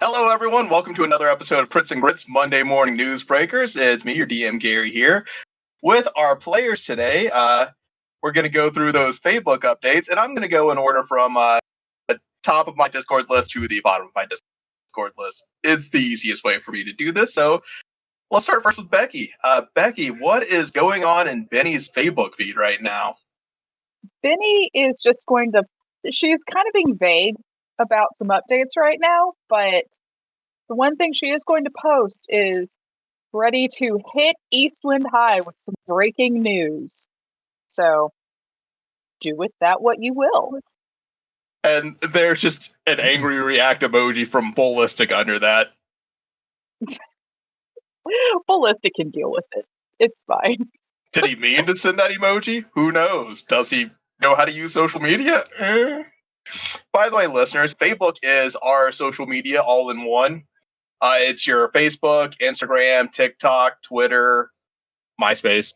Hello, everyone. Welcome to another episode of Crits and Grits Monday Morning Newsbreakers. It's me, your DM Gary here, with our players today. We're going to go through those Facebook updates, and I'm going to go in order from the top of my Discord list to the bottom of my Discord list. It's the easiest way for me to do this, so let's start first with Becky. Becky, what is going on in Benny's Facebook feed right now? Benny is just she's kind of being vague about some updates right now, but the one thing she is going to post is ready to hit Eastwind High with some breaking news. So, do with that what you will. And there's just an angry react emoji from Ballistic under that. Ballistic can deal with it. It's fine. Did he mean to send that emoji? Who knows? Does he know how to use social media? By the way, listeners, Facebook is our social media all in one. It's your Facebook, Instagram, TikTok, Twitter, MySpace.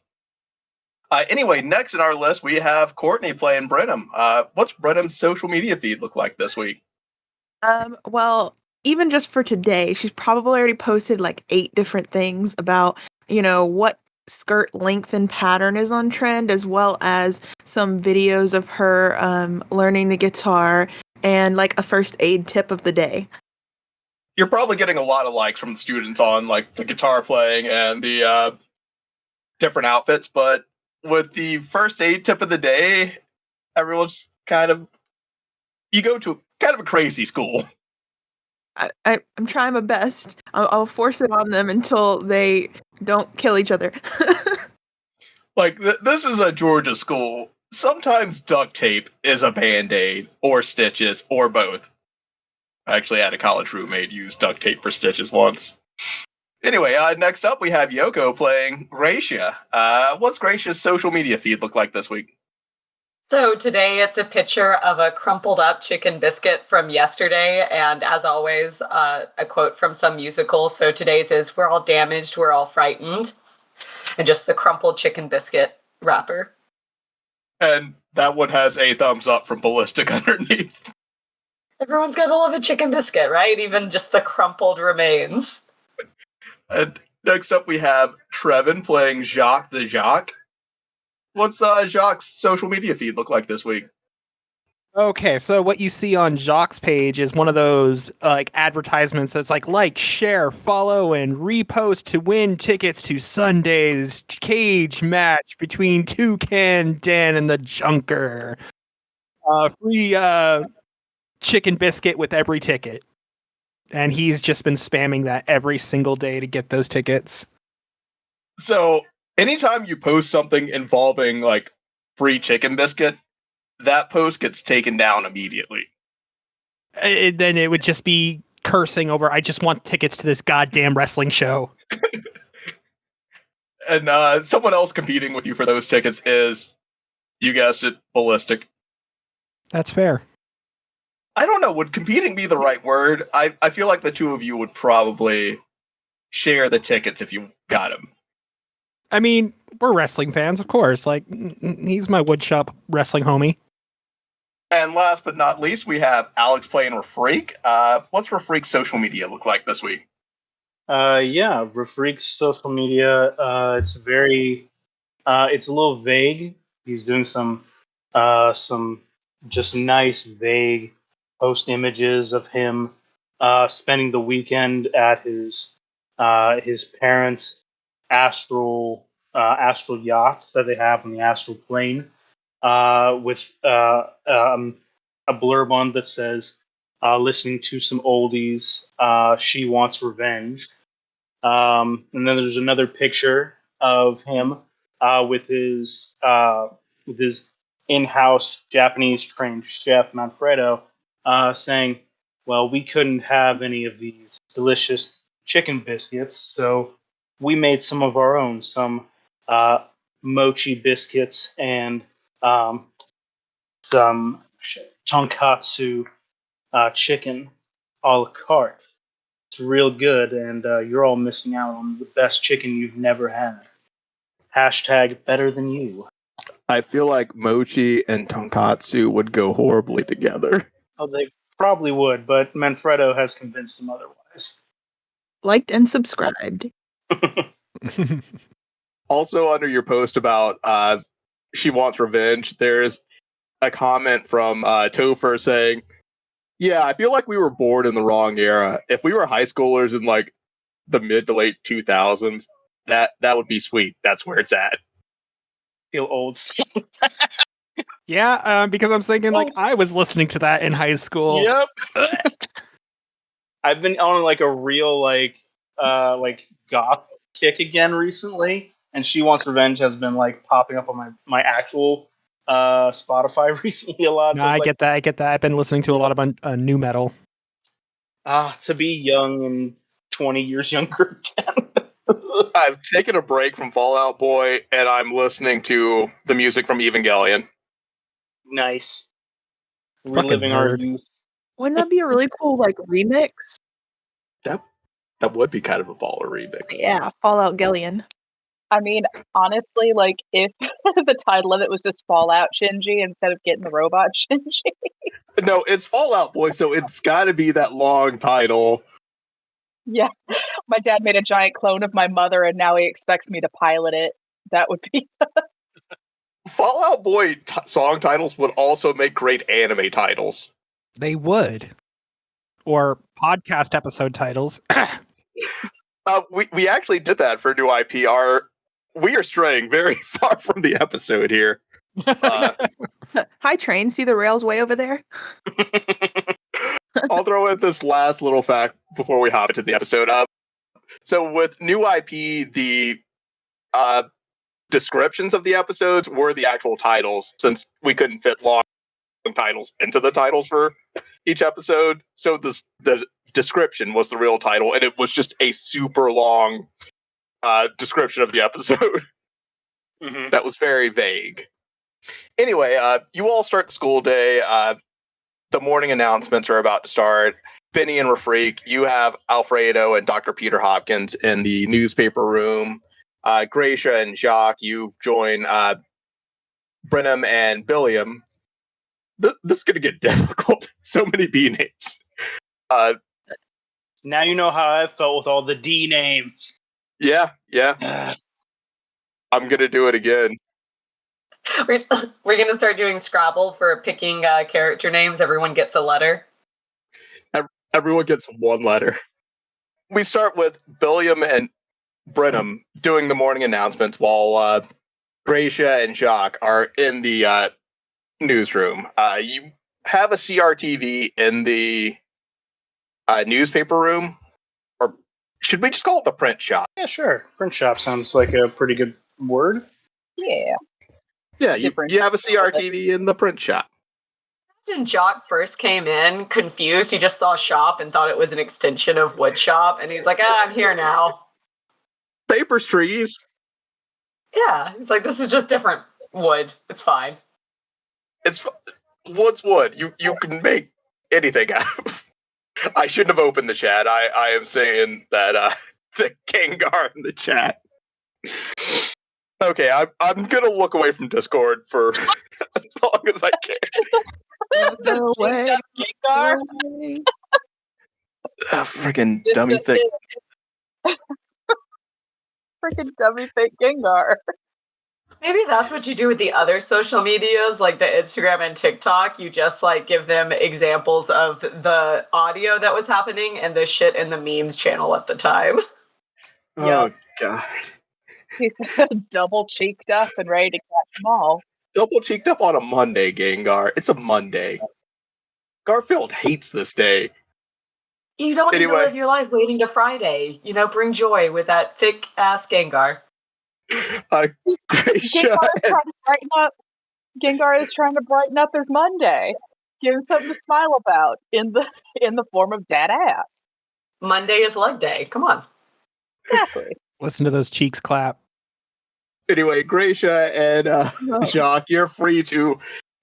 Anyway, next in our list, we have Courtney playing Brinim. What's Brenim's social media feed look like this week? Well, even just for today, she's probably already posted like 8 different things about, what skirt length and pattern is on trend, as well as some videos of her learning the guitar and like a first aid tip of the day. You're probably getting a lot of likes from the students on like the guitar playing and the different outfits, but with the first aid tip of the day, everyone's you go to kind of a crazy school. I'm trying my best. I'll force it on them until they don't kill each other. This is a Georgia school. Sometimes duct tape is a Band-Aid, or stitches, or both. I actually had a college roommate use duct tape for stitches once. Anyway, next up we have Yoko playing Gratia. What's Gratia's social media feed look like this week? So today it's a picture of a crumpled up chicken biscuit from yesterday, and as always, a quote from some musical. So today's is, "We're all damaged, we're all frightened," and just the crumpled chicken biscuit wrapper. And that one has a thumbs up from Ballistic underneath. Everyone's gotta love a chicken biscuit, right? Even just the crumpled remains. And next up we have Trevin playing Jacques the Jacques. What's Jacques' social media feed look like this week? Okay, so what you see on Jacques' page is one of those advertisements that's like, share, follow, and repost to win tickets to Sunday's cage match between Toucan Dan and the Junker. Free chicken biscuit with every ticket. And he's just been spamming that every single day to get those tickets. So anytime you post something involving free chicken biscuit, that post gets taken down immediately. Then it would just be cursing over, "I just want tickets to this goddamn wrestling show." And someone else competing with you for those tickets is, you guessed it, Ballistic. That's fair. I don't know, would competing be the right word? I feel like the two of you would probably share the tickets if you got them. I mean, we're wrestling fans, of course. He's my woodshop wrestling homie. And last but not least, we have Alex playing Rafreak. What's Rafreak's social media look like this week? Rafreak's social media, it's a little vague. He's doing some just nice, vague post images of him spending the weekend at his parents' astral yacht that they have on the astral plane, with a blurb on that says, "Listening to some oldies. She wants revenge." And then there's another picture of him with his in-house Japanese trained chef Alfredo, saying, "Well, we couldn't have any of these delicious chicken biscuits, so we made some of our own, some mochi biscuits and some tonkatsu chicken a la carte. It's real good, and you're all missing out on the best chicken you've never had. Hashtag better than you." I feel like mochi and tonkatsu would go horribly together. Oh, Probably would, but Manfredo has convinced him otherwise. Liked and subscribed. Also, under your post about she wants revenge, there's a comment from Topher saying, "Yeah, I feel like we were born in the wrong era. If we were high schoolers in like the mid to late 2000s, that would be sweet. That's where it's at." Feel old. Yeah, because I'm thinking like I was listening to that in high school. Yep. I've been on like a real like goth kick again recently, and She Wants Revenge has been like popping up on my actual Spotify recently a lot. No, So I it's get that. I get that. I've been listening to a lot of new metal. to be young and 20 years younger again. I've taken a break from Fallout Boy, and I'm listening to the music from Evangelion. Nice. Fucking Reliving our nerd. youth. Wouldn't that be a really cool like remix? That would be kind of a baller remix. Yeah, Fallout Gillian. I mean, honestly, like if the title of it was just Fallout Shinji instead of getting the robot Shinji. No, it's Fallout Boy, so it's got to be that long title. Yeah. My dad made a giant clone of my mother and now he expects me to pilot it. That would be Fallout Boy song titles would also make great anime titles. They would. Or podcast episode titles. We actually did that for new IP. We are straying very far from the episode here. Hi, train. See the rails way over there? I'll throw in this last little fact before we hop into the episode. So with new IP, the descriptions of the episodes were the actual titles, since we couldn't fit long titles into the titles for each episode. So the description was the real title, and it was just a super long description of the episode. Mm-hmm. That was very vague. Anyway, you all start the school day. The morning announcements are about to start. Benni and Rafreak, you have Alfredo and Dr. Peter Hopkins in the newspaper room. Gratia and Jacques, you join Brinim and Billiam. This is going to get difficult. So many B names. Now you know how I felt with all the D names. Yeah. I'm going to do it again. We're going to start doing Scrabble for picking character names. Everyone gets a letter. Everyone gets one letter. We start with Billiam and Brinim doing the morning announcements while Gratia and Jacques are in the newsroom. You have a CRTV in the newspaper room, or should we just call it the print shop? Yeah, sure. Print shop sounds like a pretty good word. yeah. Yeah, you have a CRTV in the print shop. When Jacques first came in, confused, he just saw shop and thought it was an extension of wood shop, and he's like, I'm here now. Papers, trees. Yeah, he's like, this is just different wood. It's fine. Wood's wood. You can make anything out of. I shouldn't have opened the chat. I am saying that the Gengar in the chat. Okay, I'm gonna look away from Discord for as long as I can. No way. Gengar. Freaking dummy thing. Freaking dummy fake Gengar. Maybe that's what you do with the other social medias, like the Instagram and TikTok. You just like give them examples of the audio that was happening and the shit in the memes channel at the time. Oh, God. He's double cheeked up and ready to catch them all. Double cheeked up on a Monday, Gengar. It's a Monday. Garfield hates this day. You don't need to Anyway. live your life waiting to Friday. You know, bring joy with that thick ass Gengar. Gracia Gengar is trying to brighten up his Monday. Give him something to smile about in the form of dad ass. Monday is leg day. Come on. Exactly. Listen to those cheeks clap. Anyway, Gracia and Jacques, you're free to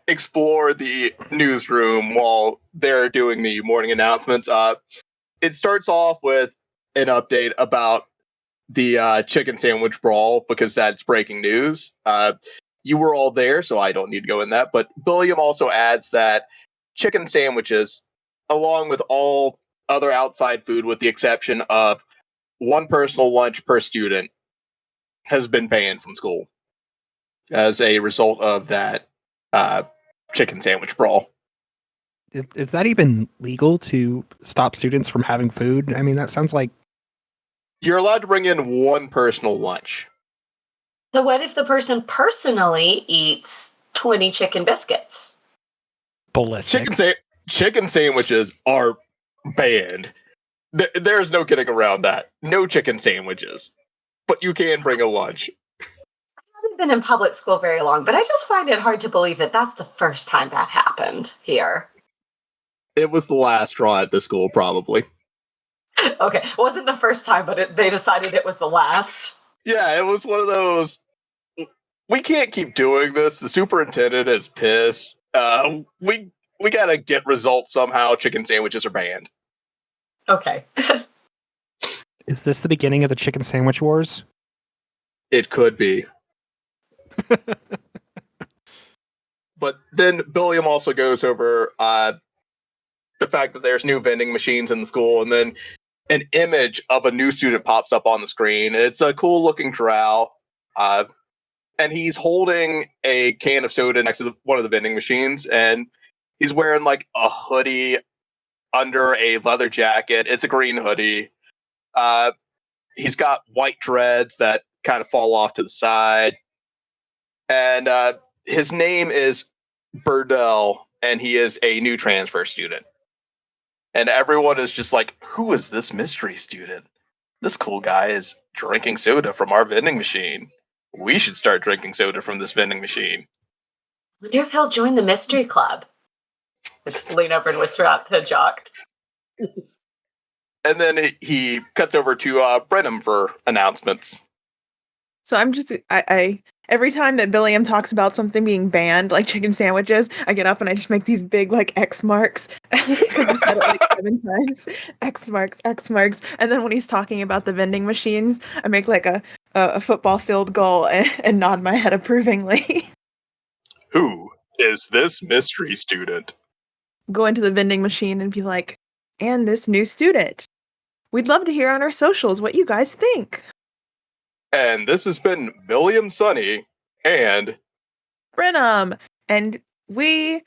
explore the newsroom while they're doing the morning announcements. It starts off with an update about the chicken sandwich brawl, because that's breaking news. You were all there, so I don't need to go in that. But Billiam also adds that chicken sandwiches along with all other outside food, with the exception of one personal lunch per student, has been banned from school as a result of that chicken sandwich brawl. Is that even legal to stop students from having food? I mean, that sounds like... You're allowed to bring in one personal lunch. So what if the person personally eats 20 chicken biscuits? ballistic. Chicken sandwiches are banned. There's no getting around that. No chicken sandwiches. But you can bring a lunch. I haven't been in public school very long, but I just find it hard to believe that that's the first time that happened here. It was the last straw at the school, probably. Okay, it wasn't the first time, but they decided it was the last. Yeah, it was one of those, we can't keep doing this. The superintendent is pissed. We gotta get results somehow. Chicken sandwiches are banned. Okay. Is this the beginning of the chicken sandwich wars? It could be. But then Billiam also goes over the fact that there's new vending machines in the school, and then an image of a new student pops up on the screen. It's a cool looking drow, and he's holding a can of soda next to one of the vending machines, and he's wearing like a hoodie under a leather jacket. It's a green hoodie. He's got white dreads that kind of fall off to the side, and his name is Burdell, and he is a new transfer student. And everyone is just like, who is this mystery student? This cool guy is drinking soda from our vending machine. We should start drinking soda from this vending machine. I wonder if he'll join the mystery club. Just lean over and whisper out to Jacques. And then he cuts over to Brinim for announcements. So I'm just, I every time that Billiam talks about something being banned, like chicken sandwiches, I get up and I just make these big, like, X marks. Because he said it like 7 times. X marks, X marks. And then when he's talking about the vending machines, I make like a football field goal and nod my head approvingly. Who is this mystery student? Go into the vending machine and be like, and this new student. We'd love to hear on our socials what you guys think. And this has been Billiam Sunny and Brinim, and we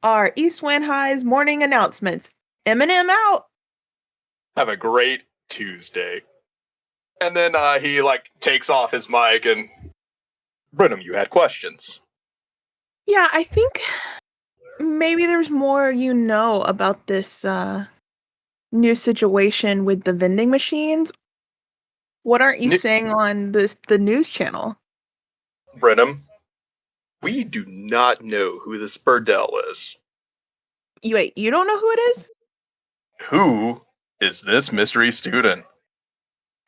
are East Wind High's morning announcements. Eminem out. have a great Tuesday. And then he like takes off his mic and Brinim, you had questions. Yeah, I think maybe there's more about this new situation with the vending machines. What aren't you saying on the news channel? Brinim, we do not know who this Burdell is. Wait, you don't know who it is? Who is this mystery student?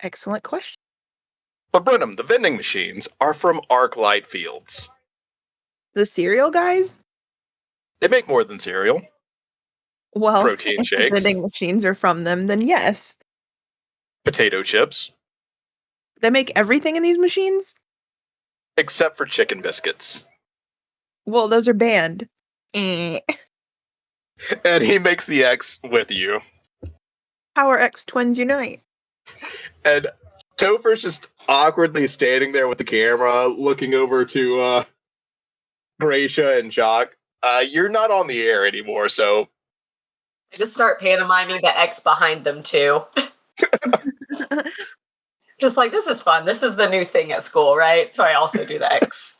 Excellent question. But Brinim, the vending machines are from Arc Light Fields. The cereal guys? They make more than cereal. Well, Protein if the shakes. vending machines are from them, then yes. Potato chips. They make everything in these machines? Except for chicken biscuits. Well, those are banned. Eh. And he makes the X with you. Power X twins unite. And Topher's just awkwardly standing there with the camera, looking over to Gratia and Jacques. You're not on the air anymore, so... I just start pantomiming the X behind them, too. Just like, this is fun. This is the new thing at school, right? So I also do the X.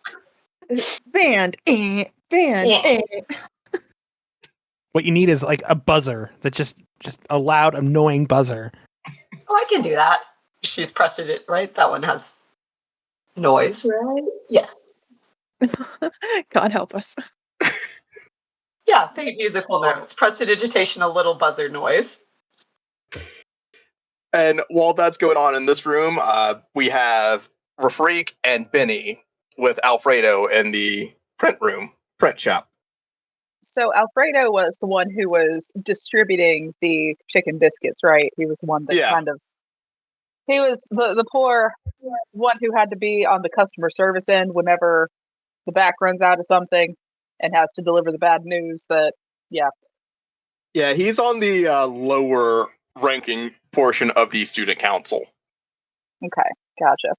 Banned. Banned. Yeah. What you need is like a buzzer that just a loud, annoying buzzer. Oh, I can do that. She's pressed it, right? That one has noise, right? Yes. God help us. Yeah, faint musical notes. Prestidigitation, a little buzzer noise. And while that's going on in this room, we have Rafreak and Benni with Alfredo in the print shop. So Alfredo was the one who was distributing the chicken biscuits, right? He was the one that he was the poor one who had to be on the customer service end whenever the back runs out of something and has to deliver the bad news that, yeah. Yeah, he's on the lower ranking portion of the student council. Okay, gotcha.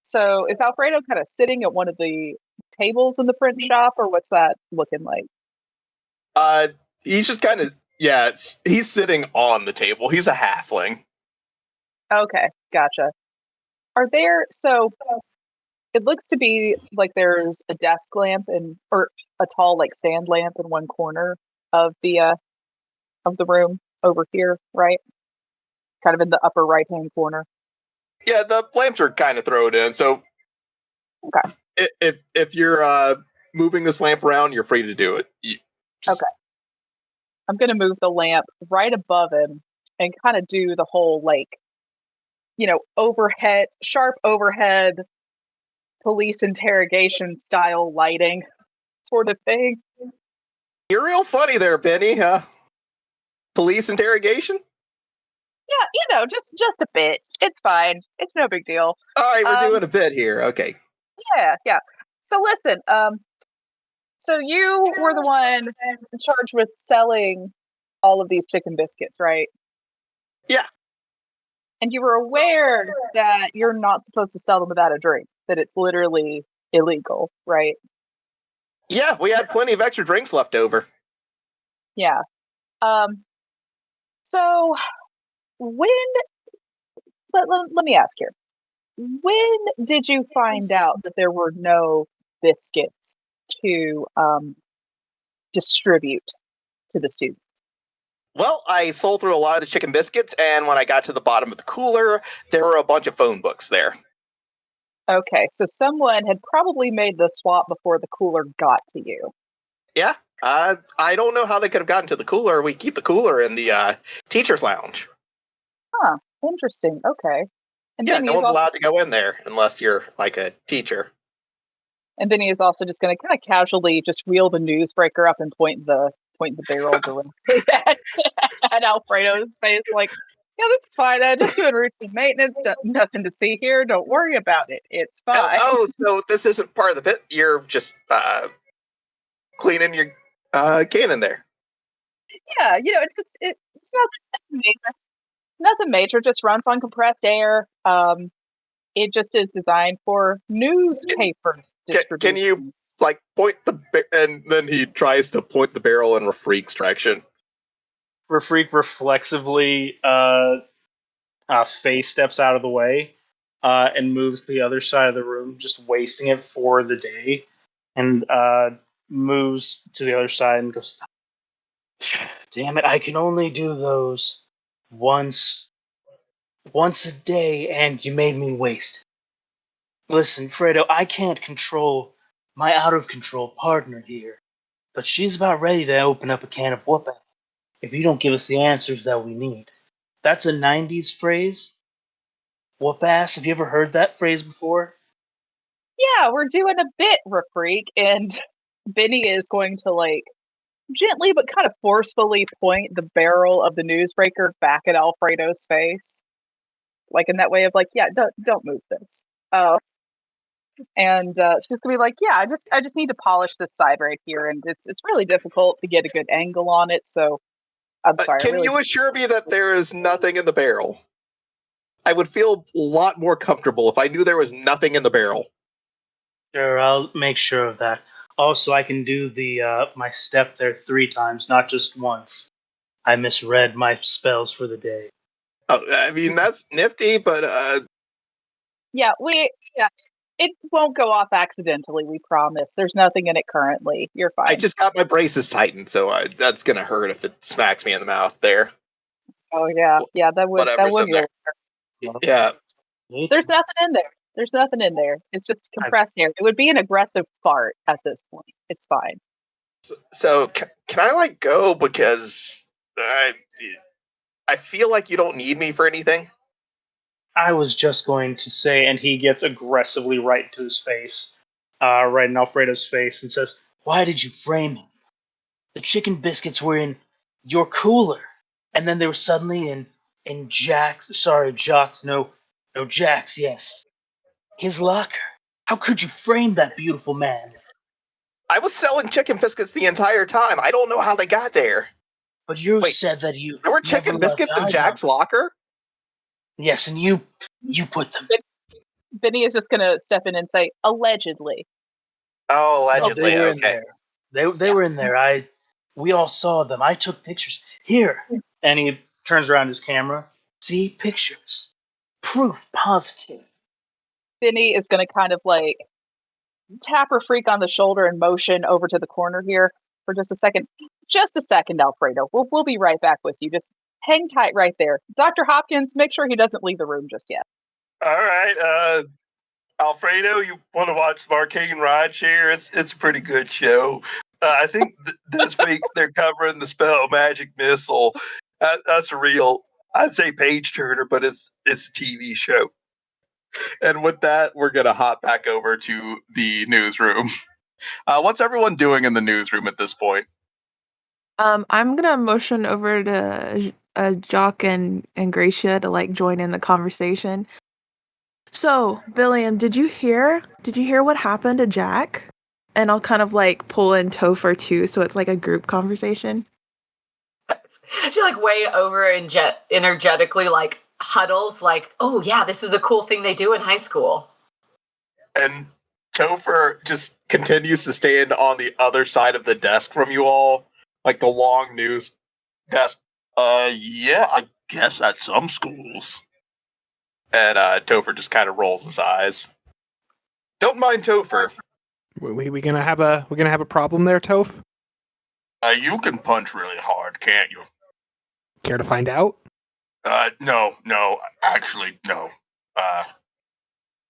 So is Alfredo kind of sitting at one of the tables in the print shop, or what's that looking like? He's just kind of, he's sitting on the table. He's a halfling. Okay, gotcha. Are there, so it looks to be like there's a desk lamp or a tall like stand lamp in one corner of the room over here, right? Kind of in the upper right hand corner. Yeah, the lamps are kind of thrown in, so Okay. If you're moving this lamp around, you're free to do it. Okay. I'm gonna move the lamp right above him and kind of do the whole sharp overhead police interrogation style lighting sort of thing. You're real funny there, Benny. Police interrogation? Yeah, just a bit. It's fine. It's no big deal. All right, we're doing a bit here. Okay. Yeah. So listen, so you were the one in charge with selling all of these chicken biscuits, right? Yeah. And you were aware that you're not supposed to sell them without a drink, that it's literally illegal, right? Yeah, we had plenty of extra drinks left over. Yeah. So let me ask here. When did you find out that there were no biscuits to distribute to the students? Well, I sold through a lot of the chicken biscuits, and when I got to the bottom of the cooler, there were a bunch of phone books there. Okay, so someone had probably made the swap before the cooler got to you. Yeah, I don't know how they could have gotten to the cooler. We keep the cooler in the teacher's lounge. Huh, interesting. Okay. And Yeah, Benny no is one's also, allowed to go in there unless you're like a teacher. and Benny is also just going to kind of casually just reel the newsbreaker up and point the barrel directly at Alfredo's face, like, yeah, this is fine. I'm just doing routine maintenance. Nothing to see here. Don't worry about it. It's fine. So this isn't part of the bit. You're just cleaning your cannon there. Yeah, it's just it's nothing major. Nothing major. Just runs on compressed air. It just is designed for newspaper distribution. Can you like point and then he tries to point the barrel in Rafreak's direction. Rafreak reflexively face steps out of the way and moves to the other side of the room, just wasting it for the day, and moves to the other side and goes, damn it, I can only do those once a day, and you made me waste. Listen, Fredo, I can't control my out-of-control partner here, but she's about ready to open up a can of whoop-ass if you don't give us the answers that we need. That's a 90s phrase. Whoop-ass, have you ever heard that phrase before? Yeah, we're doing a bit, Rafreak, and Benny is going to gently but kind of forcefully point the barrel of the newsbreaker back at Alfredo's face, in that way of yeah, don't move this. And she's gonna be like, yeah, I just need to polish this side right here, and it's really difficult to get a good angle on it. So I'm sorry. Can you assure me that there is nothing in the barrel? I would feel a lot more comfortable if I knew there was nothing in the barrel. Sure, I'll make sure of that. Also, I can do the my step there 3 times, not just once. I misread my spells for the day. Oh, I mean, that's nifty, but yeah, it won't go off accidentally. We promise. There's nothing in it currently. You're fine. I just got my braces tightened, so that's gonna hurt if it smacks me in the mouth there. Oh yeah, that would there. Yeah. There's nothing in there. There's nothing in there. It's just compressed air. It would be an aggressive fart at this point. It's fine. So can I go, because I feel like you don't need me for anything. I was just going to say, and he gets aggressively right into his face, right in Alfredo's face, and says, why did you frame him? The chicken biscuits were in your cooler, and then they were suddenly in Jack's, yes, his locker. How could you frame that beautiful man? I was selling chicken biscuits the entire time. I don't know how they got there. But you Wait, said that you There were never chicken left biscuits in eyes Jack's on locker? Yes, and you put them. Benny is just going to step in and say, allegedly. Oh, No, allegedly. they were in Okay. there. They were in there. We all saw them. I took pictures. Here. And he turns around his camera. See, pictures. Proof positive. Benny is going to kind of like tap Rafreak on the shoulder and motion over to the corner here for just a second. Just a second, Alfredo. We'll be right back with you. Just hang tight right there. Dr. Hopkins, make sure he doesn't leave the room just yet. All right, Alfredo, you want to watch the Arcade and Ride Share? It's a pretty good show. I think this week they're covering the spell Magic Missile. That's a real, I'd say, page turner, but it's a TV show. And with that, we're going to hop back over to the newsroom. What's everyone doing in the newsroom at this point? I'm gonna motion over to Jacques and Gratia to like join in the conversation. So, Billiam, did you hear what happened to Jack? And I'll kind of like pull in Topher too, so it's like a group conversation. She like way over energetically like huddles like, oh yeah, this is a cool thing they do in high school. And Topher just continues to stand on the other side of the desk from you all, like the long news desk. Yeah, I guess at some schools. And Topher just kind of rolls his eyes. Don't mind Topher. We gonna have a problem there, Toph? You can punch really hard, can't you? Care to find out? No, actually, no.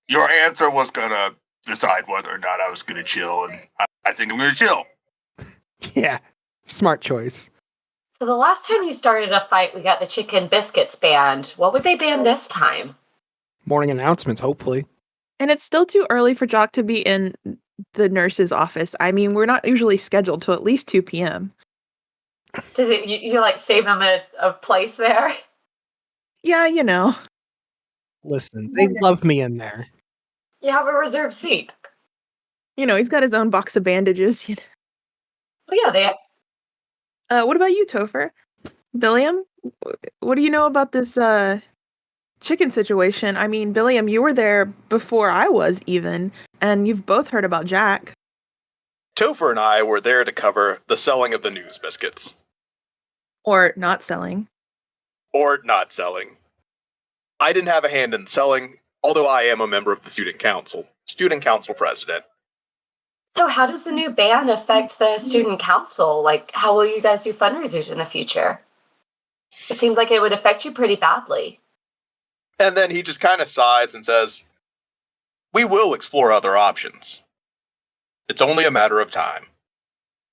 Your answer was gonna decide whether or not I was gonna chill, and I think I'm gonna chill. Yeah, smart choice. So the last time you started a fight, we got the Chicken Biscuits banned. What would they ban this time? Morning announcements, hopefully. And it's still too early for Jock to be in the nurse's office. I mean, we're not usually scheduled till at least 2 p.m. Does it you like save them a place there? Yeah, you know. Listen, they love me in there. You have a reserved seat. You know, he's got his own box of bandages. You know. Oh yeah, they. What about you, Topher? Billiam? What do you know about this chicken situation? I mean, Billiam, you were there before I was even, and you've both heard about Jack. Topher and I were there to cover the selling of the news biscuits. Or not selling. Or not selling. I didn't have a hand in selling, although I am a member of the student council president. So how does the new ban affect the student council? Like, how will you guys do fundraisers in the future? It seems like it would affect you pretty badly. And then he just kind of sighs and says, we will explore other options. It's only a matter of time.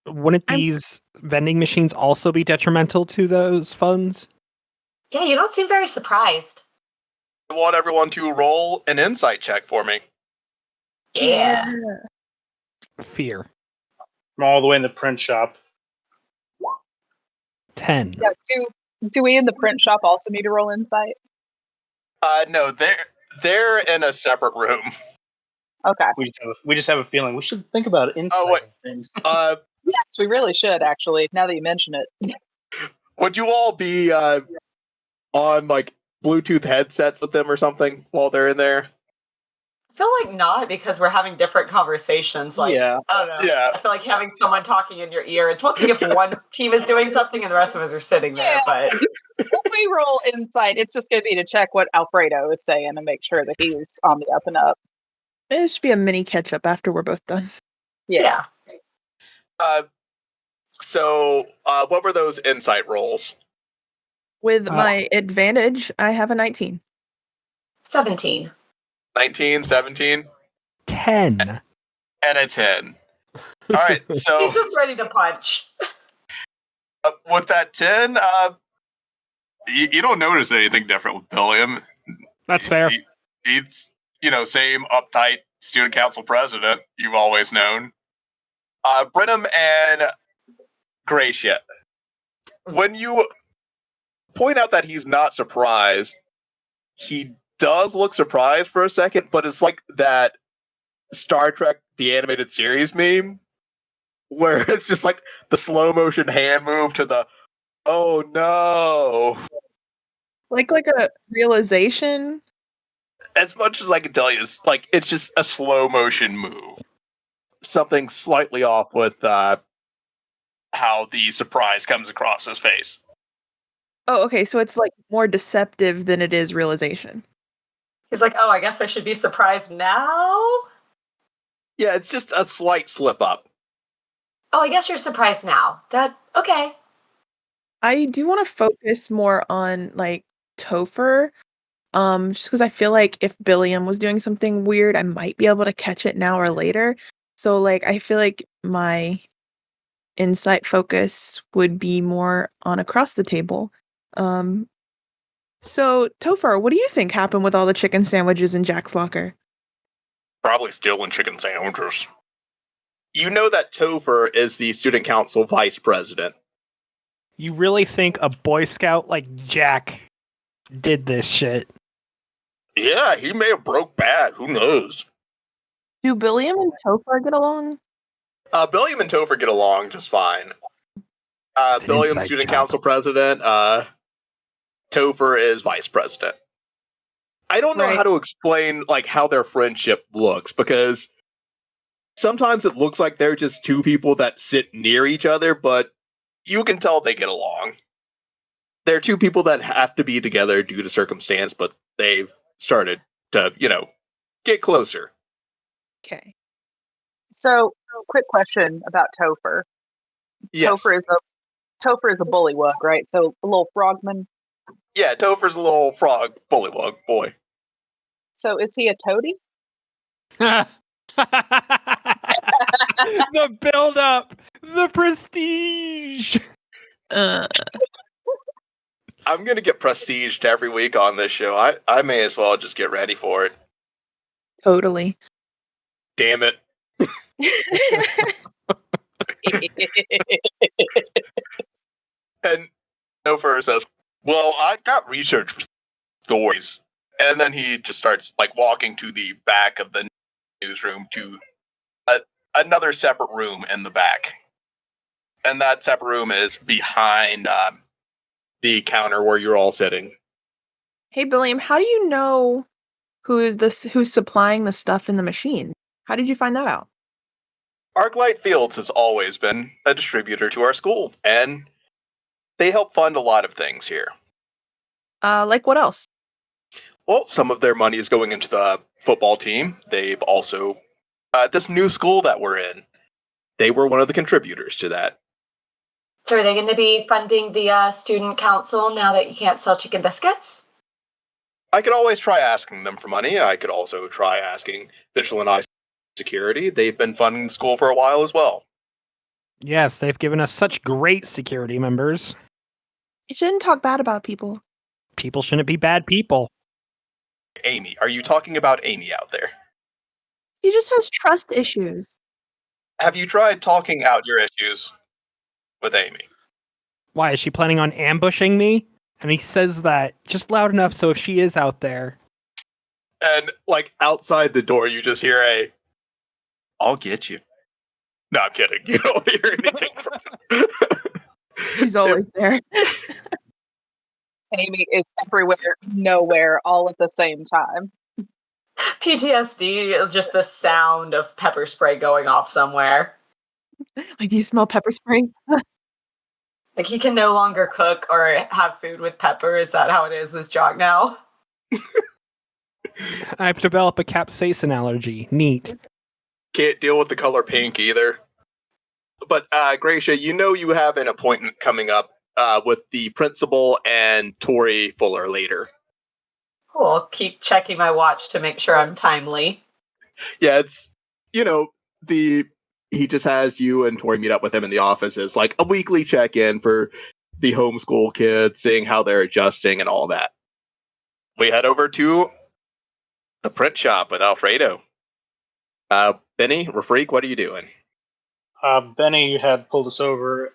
Wouldn't these vending machines also be detrimental to those funds? Yeah, you don't seem very surprised. I want everyone to roll an insight check for me. Yeah. Fear. I'm all the way in the print shop. 10. Yeah, do we in the print shop also need to roll insight? No, they're in a separate room. Okay. We just have a feeling we should think about insight things. Yes, we really should, actually, now that you mention it. Would you all be on like Bluetooth headsets with them or something while they're in there? I feel like not, because we're having different conversations. Like, Yeah. I don't know. Yeah. I feel like having someone talking in your ear. It's one thing if one team is doing something and the rest of us are sitting there, but If we roll insight, it's just going to be to check what Alfredo is saying and make sure that he's on the up and up. It should be a mini catch-up after we're both done. yeah. So what were those insight rolls? With my advantage, I have a 19. 17. 19, 17, 10. and a 10. All right, so He's just ready to punch. with that 10, you don't notice anything different with Billiam. That's fair. He's, same uptight student council president you've always known. Brinim and Gratia, when you point out that he's not surprised, he does look surprised for a second, but it's like that Star Trek the animated series meme where it's just like the slow motion hand move to the Oh no! Like a realization. As much as I can tell you, it's just a slow motion move. Something slightly off with how the surprise comes across his face. Oh, okay. So it's like more deceptive than it is realization. He's like, oh, I guess I should be surprised now? Yeah, it's just a slight slip up. Oh, I guess you're surprised now. Okay. I do want to focus more on like Topher. Just because I feel like if Billiam was doing something weird, I might be able to catch it now or later. So like I feel like my insight focus would be more on across the table. So Topher, what do you think happened with all the chicken sandwiches in Jack's locker? Probably stealing chicken sandwiches. You know that Topher is the student council vice president. You really think a Boy Scout like Jack did this shit? Yeah, he may have broke bad. Who knows? Do Billiam and Topher get along? Billiam and Topher get along just fine. It's an Billiam's inside student job. council president. Topher is vice president. I don't know Right. how to explain like how their friendship looks, because sometimes it looks like they're just two people that sit near each other, but you can tell they get along. They're two people that have to be together due to circumstance, but they've started to, get closer. Okay. So, quick question about Topher. Yes. Topher is a bullywug, right? So a little frogman. Yeah, Topher's a little frog bullywug boy. So is he a toady? The build up, the prestige. Uh, I'm gonna get prestiged every week on this show. I may as well just get ready for it. totally. Damn it. And Topher says, well, I got research for stories. And then he just starts like walking to the back of the newsroom to another separate room in the back. And that separate room is behind the counter where you're all sitting. Hey, Billiam, how do you know who's supplying the stuff in the machine? How did you find that out? Arclight Fields has always been a distributor to our school, and they help fund a lot of things here. Like what else? Well, some of their money is going into the football team. They've also, this new school that we're in, they were one of the contributors to that. So are they going to be funding the student council now that you can't sell chicken biscuits? I could always try asking them for money. I could also try asking Vigilant Security. They've been funding the school for a while as well. Yes, they've given us such great security members. You shouldn't talk bad about people. People shouldn't be bad people. Amy, are you talking about Amy out there? He just has trust issues. Have you tried talking out your issues with Amy? Why, is she planning on ambushing me? And he says that just loud enough so if she is out there. And like outside the door, you just hear I'll get you. No, I'm kidding. You don't hear anything from him. She's always there. Amy is everywhere, nowhere, all at the same time. PTSD is just the sound of pepper spray going off somewhere. Like, do you smell pepper spray? Like he can no longer cook or have food with pepper. Is that how it is with Jacques now? I've developed a capsaicin allergy. Neat. Can't deal with the color pink either. But Gratia, you have an appointment coming up with the principal and Tori Fuller later. Cool. Keep checking my watch to make sure I'm timely. Yeah, it's he just has you and Tori meet up with him in the office as like a weekly check-in for the homeschool kids, seeing how they're adjusting and all that. We head over to the print shop with Alfredo. Benni, Rafreak, what are you doing? Benny had pulled us over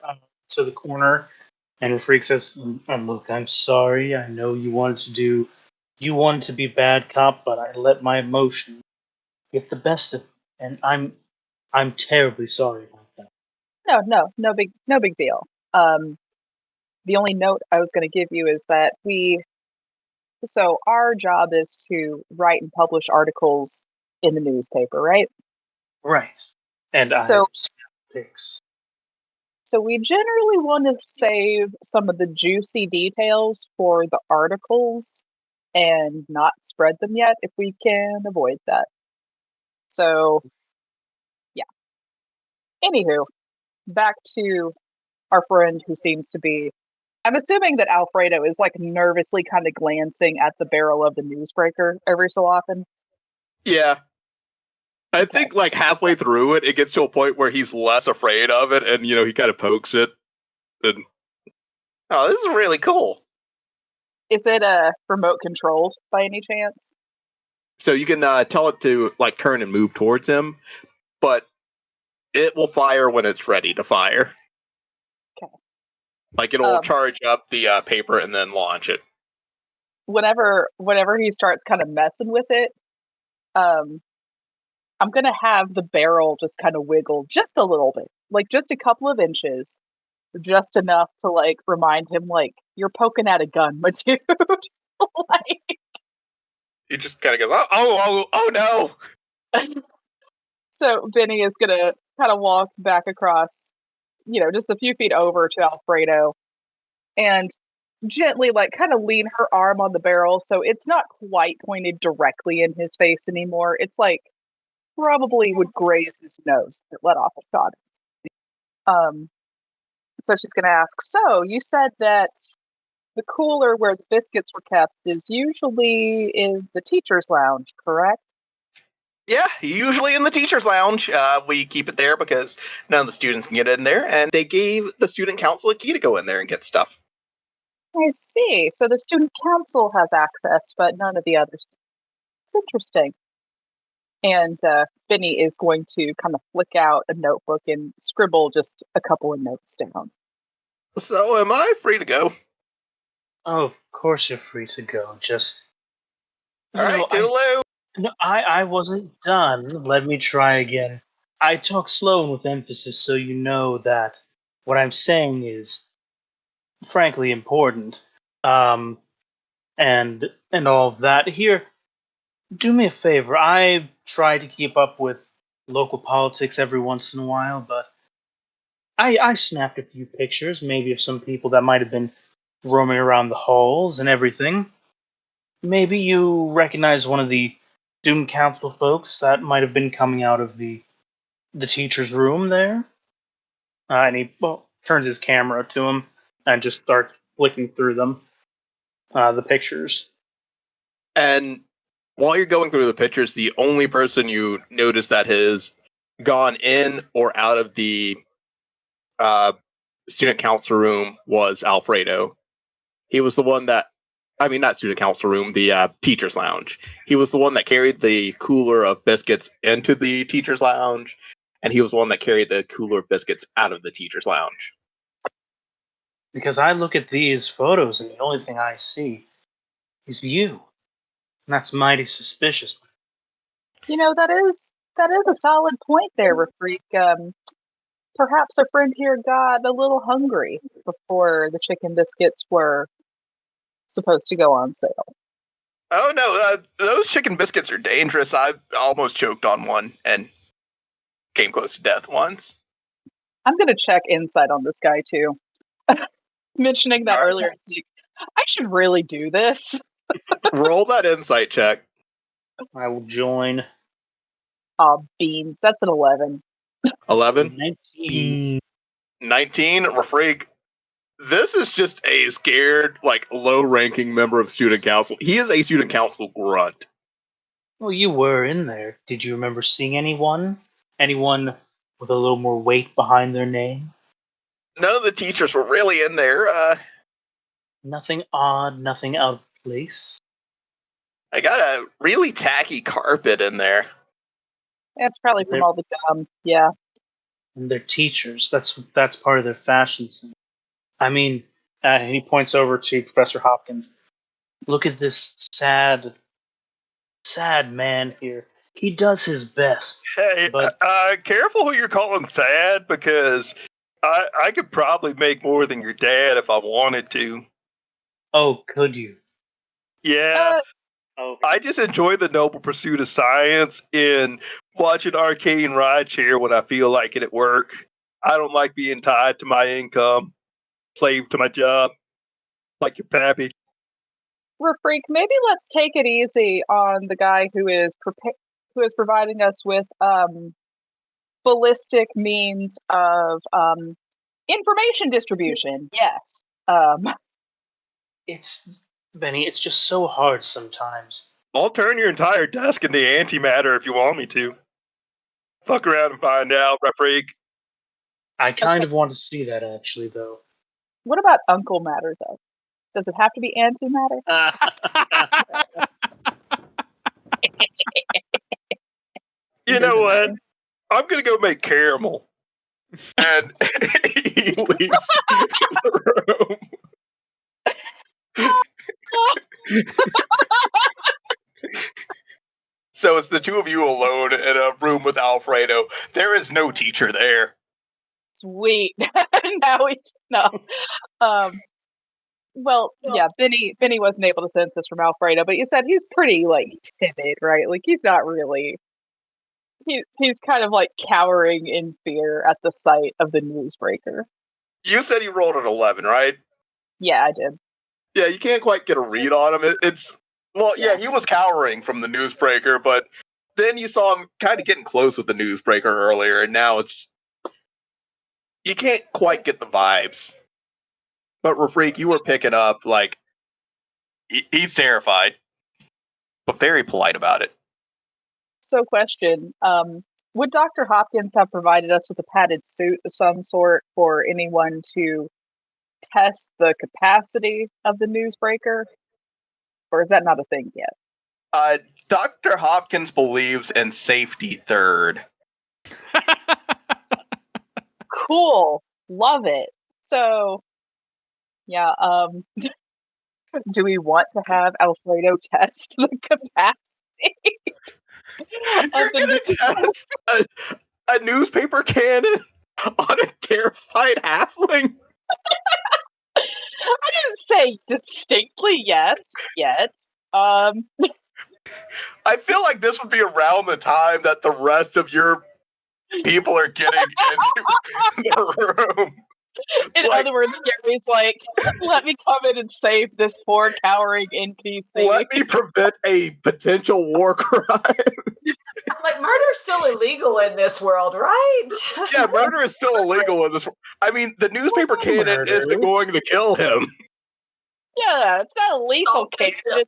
to the corner, and Rafreak says, "Look, I'm sorry. I know you wanted to be bad cop, but I let my emotion get the best of me, and I'm terribly sorry about that." No big deal. the only note I was going to give you is that so our job is to write and publish articles in the newspaper, right? Right. And I So, snap pics. so we generally want to save some of the juicy details for the articles and not spread them yet if we can avoid that. So, yeah. Anywho, back to our friend who seems to be. I'm assuming that Alfredo is like nervously kind of glancing at the barrel of the newsbreaker every so often. Yeah. I think like halfway through it, it gets to a point where he's less afraid of it, and he kind of pokes it. And oh, this is really cool. Is it remote controlled by any chance? So you can tell it to like turn and move towards him, but it will fire when it's ready to fire. Okay. Like it'll charge up the paper and then launch it. Whenever he starts kind of messing with it, I'm gonna have the barrel just kind of wiggle just a little bit, like just a couple of inches, just enough to like remind him, like, you're poking at a gun, my dude. Like, He just kind of goes, oh no. so Benny is gonna kind of walk back across, just a few feet over to Alfredo, and gently, like, kind of lean her arm on the barrel, so it's not quite pointed directly in his face anymore. It's like probably would graze his nose if it let off a shot. So she's going to ask, so you said that the cooler where the biscuits were kept is usually in the teacher's lounge, correct? Yeah, usually in the teacher's lounge. We keep it there because none of the students can get in there, and they gave the student council a key to go in there and get stuff. I see. So the student council has access, but none of the others. It's interesting. And Benny is going to kind of flick out a notebook and scribble just a couple of notes down. So am I free to go? Oh, of course you're free to go. Just all right, toodaloo. No, I wasn't done. Let me try again. I talk slow and with emphasis so you know that what I'm saying is frankly important. And all of that. Here, do me a favor. I try to keep up with local politics every once in a while, but I snapped a few pictures, maybe of some people that might have been roaming around the halls and everything. Maybe you recognize one of the student council folks that might have been coming out of the teacher's room there. And he turns his camera to him and just starts flicking through them, the pictures. And while you're going through the pictures, the only person you notice that has gone in or out of the student council room was Alfredo. He was the one that, not student council room, the teacher's lounge. He was the one that carried the cooler of biscuits into the teacher's lounge, and he was the one that carried the cooler of biscuits out of the teacher's lounge. Because I look at these photos and the only thing I see is you. And that's mighty suspicious. That is a solid point there, Rafreak. Perhaps our friend here got a little hungry before the chicken biscuits were supposed to go on sale. Oh no, those chicken biscuits are dangerous. I almost choked on one and came close to death once. I'm going to check insight on this guy too. Mentioning that earlier, it's like, I should really do this. Roll that insight check. I will join. Oh, beans. That's an 11. 11? 19. 19? Rafreak. This is just a scared, low-ranking member of student council. He is a student council grunt. Well, you were in there. Did you remember seeing anyone? Anyone with a little more weight behind their name? None of the teachers were really in there. Nothing odd, nothing out of place. I got a really tacky carpet in there. That's probably from all the gum. Yeah. And they're teachers. That's part of their fashion sense. He points over to Professor Hopkins. Look at this sad man here. He does his best. Hey, but careful who you're calling sad, because I could probably make more than your dad if I wanted to. Oh, could you? Yeah, Oh, I just enjoy the noble pursuit of science and watching Arcane Rideshare when I feel like it at work. I don't like being tied to my income, slave to my job, like your pappy. Rafreak, maybe let's take it easy on the guy who is providing us with ballistic means of information distribution. Yes. it's Benny. It's just so hard sometimes. I'll turn your entire desk into antimatter if you want me to. Fuck around and find out, Rafreak. I kind of want to see that actually, though. What about Uncle Matter, though? Does it have to be antimatter? You know what? I'm gonna go make caramel. And he leaves the room. So it's the two of you alone in a room with Alfredo. There is no teacher there. Sweet. Now we know. Well, yeah, Benny wasn't able to sense this from Alfredo, but you said he's pretty timid, right? Like he's not really. He's kind of cowering in fear at the sight of the newsbreaker. You said he rolled an 11, right? Yeah, I did. Yeah, you can't quite get a read on him. Yeah, he was cowering from the newsbreaker, but then you saw him kind of getting close with the newsbreaker earlier, and now you can't quite get the vibes. But Rafreak, you were picking up, he's terrified, but very polite about it. So question, would Dr. Hopkins have provided us with a padded suit of some sort for anyone to test the capacity of the newsbreaker? Or is that not a thing yet? Dr. Hopkins believes in safety third. Cool. Love it. So, yeah, do we want to have Alfredo test the capacity? You're going to test a newspaper cannon on a terrified halfling? I didn't say distinctly yes yet. I feel like this would be around the time that the rest of your people are getting into the room. In other words, Gary's let me come in and save this poor cowering NPC. Let me prevent a potential war crime. Murder's still illegal in this world, right? Yeah, murder is still illegal in this world. I mean, the newspaper cannon isn't going to kill him. Yeah, it's not a lethal cannon.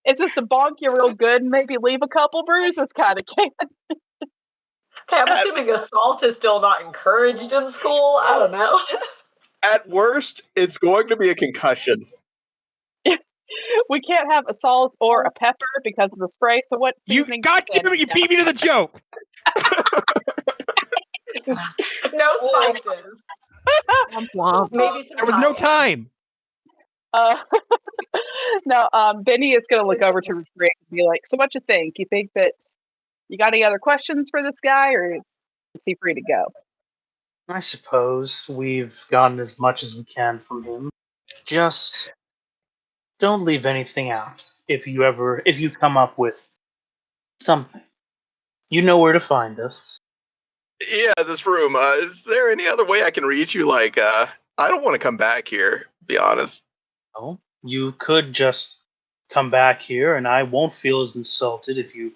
It's just a bonk you real good and maybe leave a couple bruises kind of cannon. Okay, I'm assuming assault is still not encouraged in school. I don't know. At worst, it's going to be a concussion. We can't have assault or a pepper because of the spray. So what seasoning? God damn it! You beat me to the joke. No spices. Maybe some. There was no time. No, Benny is going to look over to Rafreak and be like, "So what you think? You think that you got any other questions for this guy, or is he free to go?" I suppose we've gotten as much as we can from him. Just don't leave anything out. If you come up with something, you know where to find us. Yeah, this room. Is there any other way I can reach you? I don't want to come back here, to be honest. Oh, you could just come back here, and I won't feel as insulted if you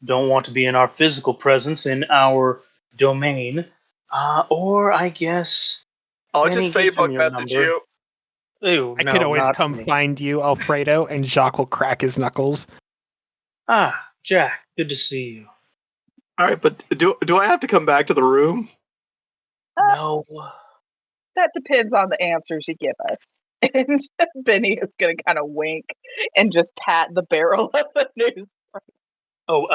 don't want to be in our physical presence in our domain. Or I guess I'll just Facebook message you. Ew, I could always come find you, Alfredo, and Jacques will crack his knuckles. Ah, Jack, good to see you. All right, but do I have to come back to the room? No. That depends on the answers you give us. And Benny is going to kind of wink and just pat the barrel of the news. Oh,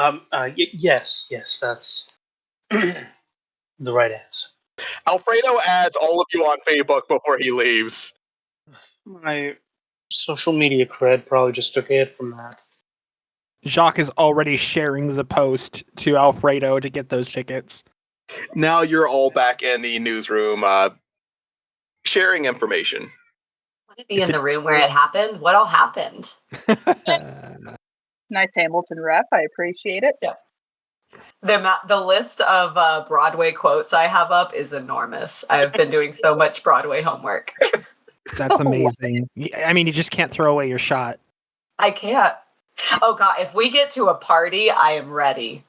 yes, that's the right answer. Alfredo adds all of you on Facebook before he leaves. My social media cred probably just took a hit from that. Jacques is already sharing the post to Alfredo to get those tickets. Now you're all back in the newsroom, sharing information. I want to be in the room where it happened. What all happened? Nice Hamilton ref. I appreciate it. Yeah. The list of Broadway quotes I have up is enormous. I've been doing so much Broadway homework. That's amazing. I mean, you just can't throw away your shot. I can't. Oh God, if we get to a party, I am ready.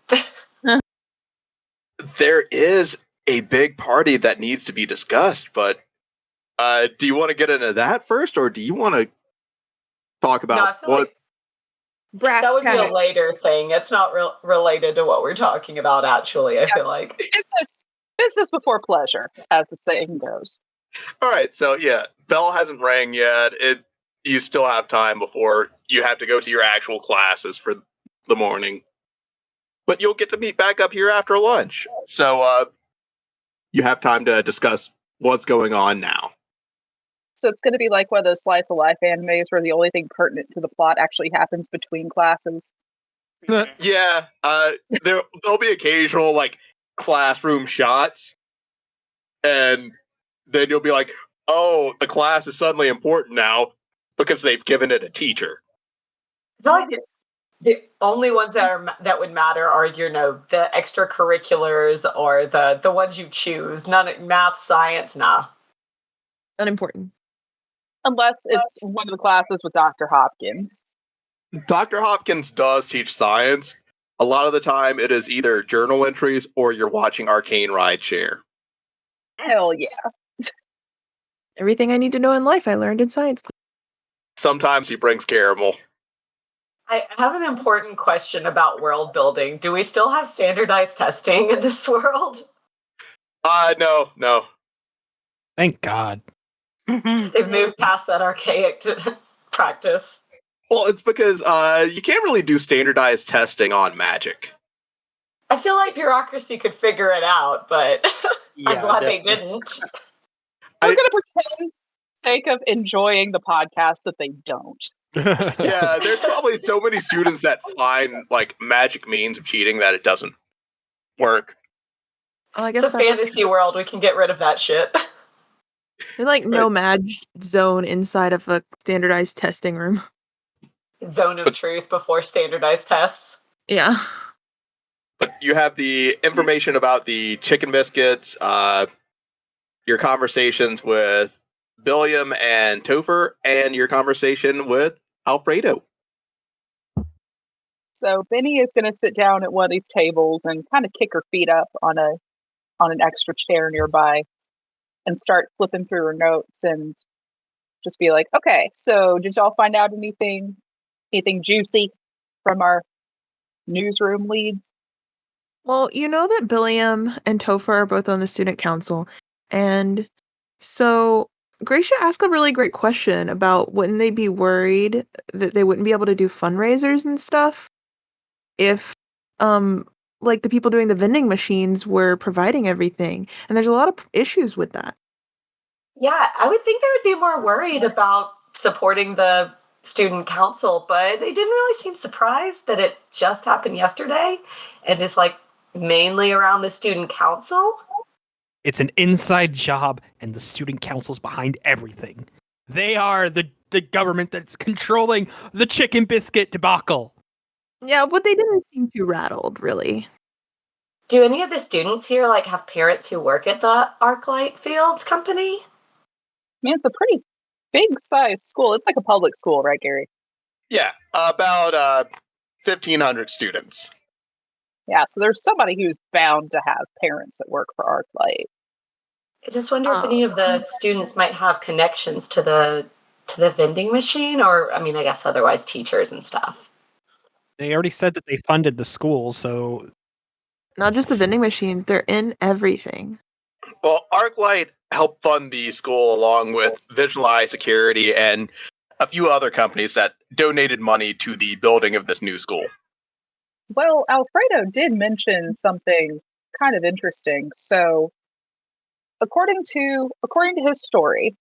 There is a big party that needs to be discussed, but do you want to get into that first, or do you want to talk about what? Brass That would be a tacks. later thing. It's not related to what we're talking about, actually, I feel like. Business before pleasure, as the saying goes. All right, so yeah, bell hasn't rang yet. You still have time before you have to go to your actual classes for the morning. But you'll get to meet back up here after lunch. So you have time to discuss what's going on now. So it's going to be like one of those slice of life animes where the only thing pertinent to the plot actually happens between classes. Yeah, there'll be occasional like classroom shots, and then you'll be like, "Oh, the class is suddenly important now because they've given it a teacher." I feel like the only ones that would matter are, the extracurriculars or the ones you choose. None math, science, nah. Unimportant. Unless it's one of the classes with Dr. Hopkins. Dr. Hopkins does teach science. A lot of the time, it is either journal entries or you're watching Arcane Rideshare. Hell yeah. Everything I need to know in life I learned in science class. Sometimes he brings caramel. I have an important question about world building. Do we still have standardized testing in this world? No. Thank God. They've moved past that archaic practice. Well, it's because you can't really do standardized testing on magic. I feel like bureaucracy could figure it out, but I'm glad definitely. they didn't. We're going to pretend, sake of enjoying the podcast, that they don't. Yeah, there's probably so many students that find like magic means of cheating that it doesn't work. Oh, I guess It's a fantasy world. We can get rid of that shit. There's like no mag zone inside of a standardized testing room. Zone of truth before standardized tests. Yeah. But you have the information about the chicken biscuits, your conversations with Billiam and Topher, and your conversation with Alfredo. So Benny is going to sit down at one of these tables and kind of kick her feet up on an extra chair nearby and start flipping through her notes and just be like, okay, so did y'all find out anything juicy from our newsroom leads? Well, you know that Billiam and Topher are both on the student council. And so Gratia asked a really great question about wouldn't they be worried that they wouldn't be able to do fundraisers and stuff if like the people doing the vending machines were providing everything. And there's a lot of issues with that. Yeah, I would think they would be more worried about supporting the student council, but they didn't really seem surprised that it just happened yesterday and it's like mainly around the student council. It's an inside job, and the student council's behind everything. They are the government that's controlling the chicken biscuit debacle. Yeah, but they didn't seem too rattled, really. Do any of the students here have parents who work at the Arclight Fields company? Man, it's a pretty big size school. It's like a public school, right, Gary? Yeah, about 1,500 students. Yeah, so there's somebody who's bound to have parents that work for Arclight. I just wonder if any of the students might have connections to the vending machine, or I guess otherwise teachers and stuff. They already said that they funded the school, so Not just the vending machines, they're in everything. Well, Arclight helped fund the school along with Vision Eye Security and a few other companies that donated money to the building of this new school. Well, Alfredo did mention something kind of interesting. So, according to his story,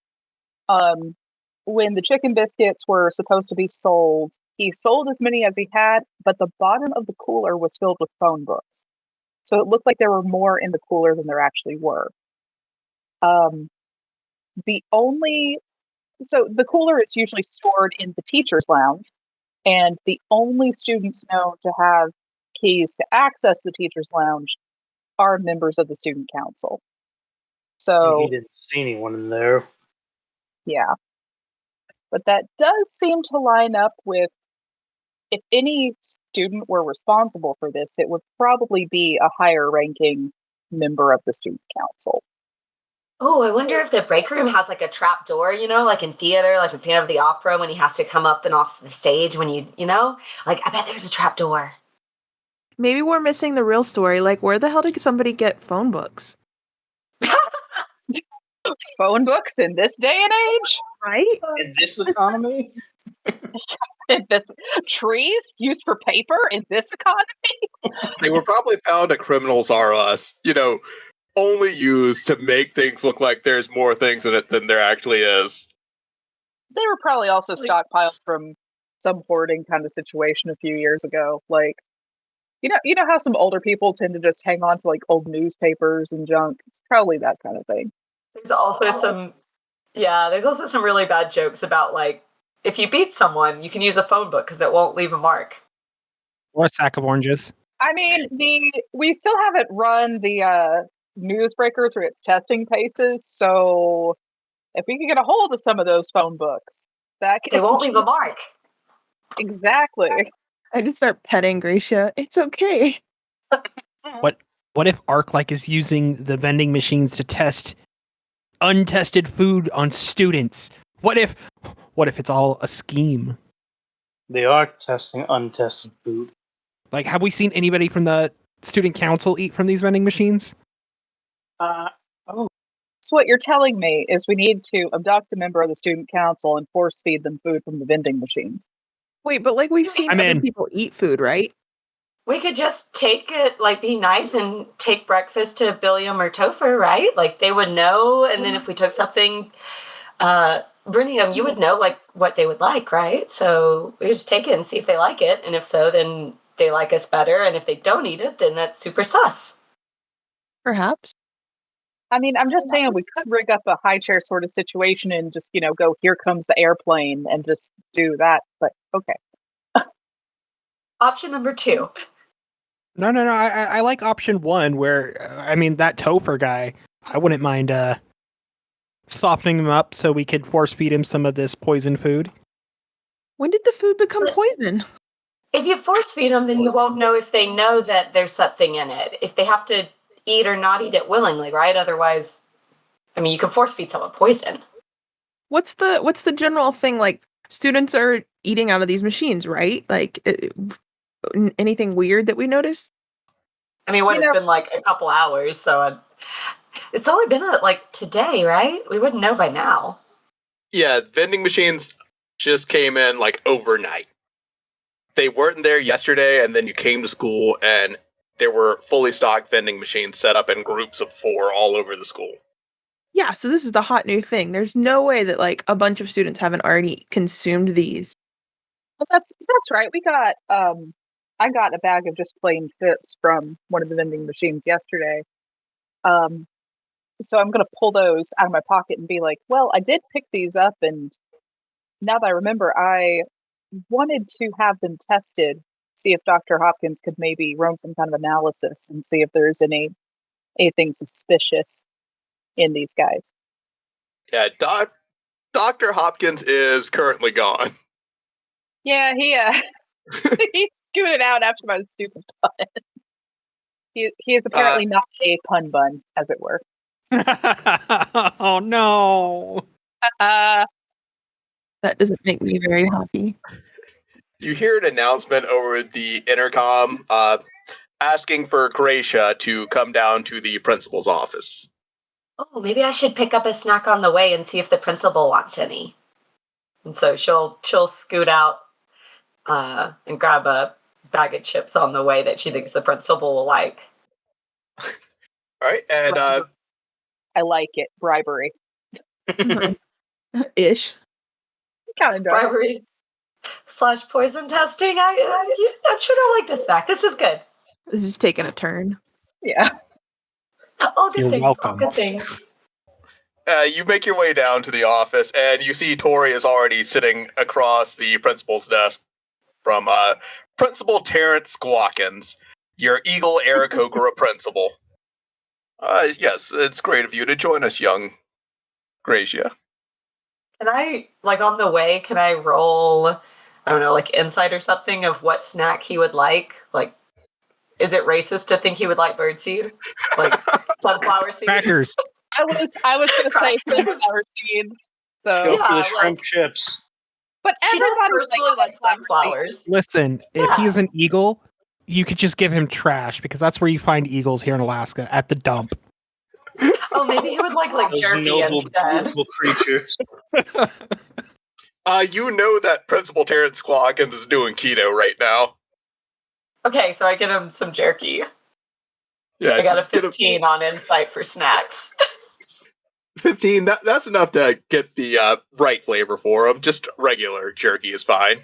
when the chicken biscuits were supposed to be sold, he sold as many as he had, but the bottom of the cooler was filled with phone books. So it looked like there were more in the cooler than there actually were. So the cooler is usually stored in the teacher's lounge, and the only students known to have keys to access the teacher's lounge are members of the student council. So he didn't see anyone in there. yeah. But that does seem to line up with, if any student were responsible for this, it would probably be a higher ranking member of the student council. Oh, I wonder if the break room has like a trap door, like in theater, like in Phantom of the Opera, when he has to come up and off the stage when like I bet there's a trap door. Maybe we're missing the real story. Like, where the hell did somebody get phone books? Phone books in this day and age? Right? In this economy? In this trees used for paper in this economy? They were probably found at Criminals R Us, only used to make things look like there's more things in it than there actually is. They were probably also stockpiled from some hoarding kind of situation a few years ago. Like, you know how some older people tend to just hang on to like old newspapers and junk? It's probably that kind of thing. There's also some really bad jokes about like, if you beat someone, you can use a phone book because it won't leave a mark. Or a sack of oranges. I mean, we still haven't run the Newsbreaker through its testing paces, so if we can get a hold of some of those phone books, they won't leave a mark. Exactly. I just start petting Gratia. It's okay. What if Arc is using the vending machines to test untested food on students? What if it's all a scheme? They are testing untested food. Like, have we seen anybody from the student council eat from these vending machines? So what you're telling me is we need to abduct a member of the student council and force feed them food from the vending machines. Wait, but like we've seen other people eat food, right? We could just take it, like be nice and take breakfast to Billiam or Topher, right? Like they would know, and then if we took something, Brinim, you would know like what they would like, right? So we just take it and see if they like it, and if so, then they like us better, and if they don't eat it, then that's super sus. Perhaps. I mean, I'm just saying we could rig up a high chair sort of situation and just, go, here comes the airplane and just do that. But okay. Option number 2. No. I like option 1 where, that Topher guy, I wouldn't mind softening him up so we could force feed him some of this poison food. When did the food become poison? If you force feed them, then you won't know if they know that there's something in it. If they have to eat or not eat it willingly, right? Otherwise, you can force feed someone poison. What's the general thing? Like, students are eating out of these machines, right? Like, anything weird that we noticed? It's been like a couple hours, so it's only been like today, right? We wouldn't know by now. Yeah, vending machines just came in like overnight. They weren't there yesterday, and then you came to school and there were fully stocked vending machines set up in groups of 4 all over the school. Yeah, so this is the hot new thing. There's no way that like a bunch of students haven't already consumed these. Well, that's right. We got I got a bag of just plain chips from one of the vending machines yesterday. So I'm gonna pull those out of my pocket and be like, well, I did pick these up, and now that I remember, I wanted to have them tested, see if Dr. Hopkins could maybe run some kind of analysis and see if there's anything suspicious in these guys. Yeah, Dr. Hopkins is currently gone. Yeah, he scooted out after my stupid pun. He is apparently not a pun bun, as it were. Oh no! That doesn't make me very happy. You hear an announcement over the intercom asking for Gratia to come down to the principal's office. Oh, maybe I should pick up a snack on the way and see if the principal wants any. And so she'll scoot out and grab a bag of chips on the way that she thinks the principal will like. All right, and I like it. Bribery. Ish. Kind of bribery / poison testing. I'm sure they'll like this snack. This is good. This is taking a turn. Yeah. All good You're things. welcome. All good things. You make your way down to the office, and you see Tori is already sitting across the principal's desk from Principal Terrence Squawkins, your Eagle Aarakocra principal. Yes, it's great of you to join us, young Gratia. Can I, like, on the way, can I roll, I don't know, like, insight or something of what snack he would like? Like, is it racist to think he would like birdseed? Like, sunflower seeds? Crackers. I was gonna say sunflower seeds. So, Go for Yeah, the shrimp like- chips. but She does everybody personally like sunflowers. Listen, if Yeah. he's an eagle, you could just give him trash because that's where you find eagles here in Alaska at the dump. Oh, maybe he would like Those jerky noble, instead. beautiful creatures. You know that Principal Terrence Squawkins is doing keto right now. Okay, so I get him some jerky. Yeah, I got a just get 15 on insight for snacks. 15. That's enough to get the right flavor for him. Just regular jerky is fine.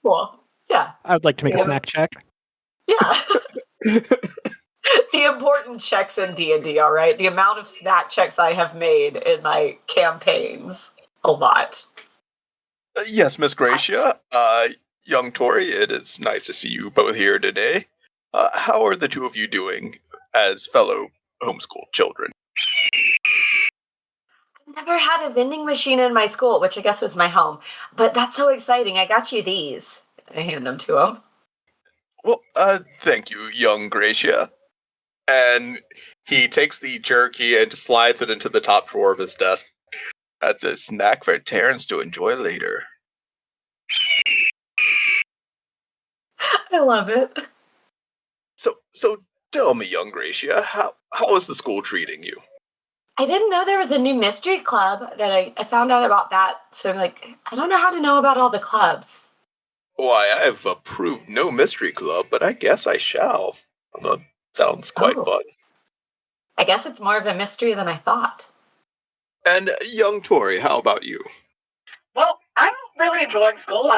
Cool. Yeah. I would like to make a Yeah. snack check. Yeah. The important checks in D&D, all right? The amount of snack checks I have made in my campaigns. A lot. Yes, Miss Gracia. Young Tori, it is nice to see you both here today. How are the two of you doing as fellow homeschooled children? I never had a vending machine in my school, which I guess was my home. But that's so exciting. I got you these. I hand them to him. Well, thank you, young Gracia. And he takes the jerky and just slides it into the top drawer of his desk. That's a snack for Terrence to enjoy later. I love it. So tell me, young Gracia, how is the school treating you? I didn't know there was a new mystery club that I found out about that. So, like, I don't know how to know about all the clubs. Why, I've approved no mystery club, but I guess I shall. That sounds quite fun. I guess it's more of a mystery than I thought. And young Tori, how about you? Well, I'm really enjoying school.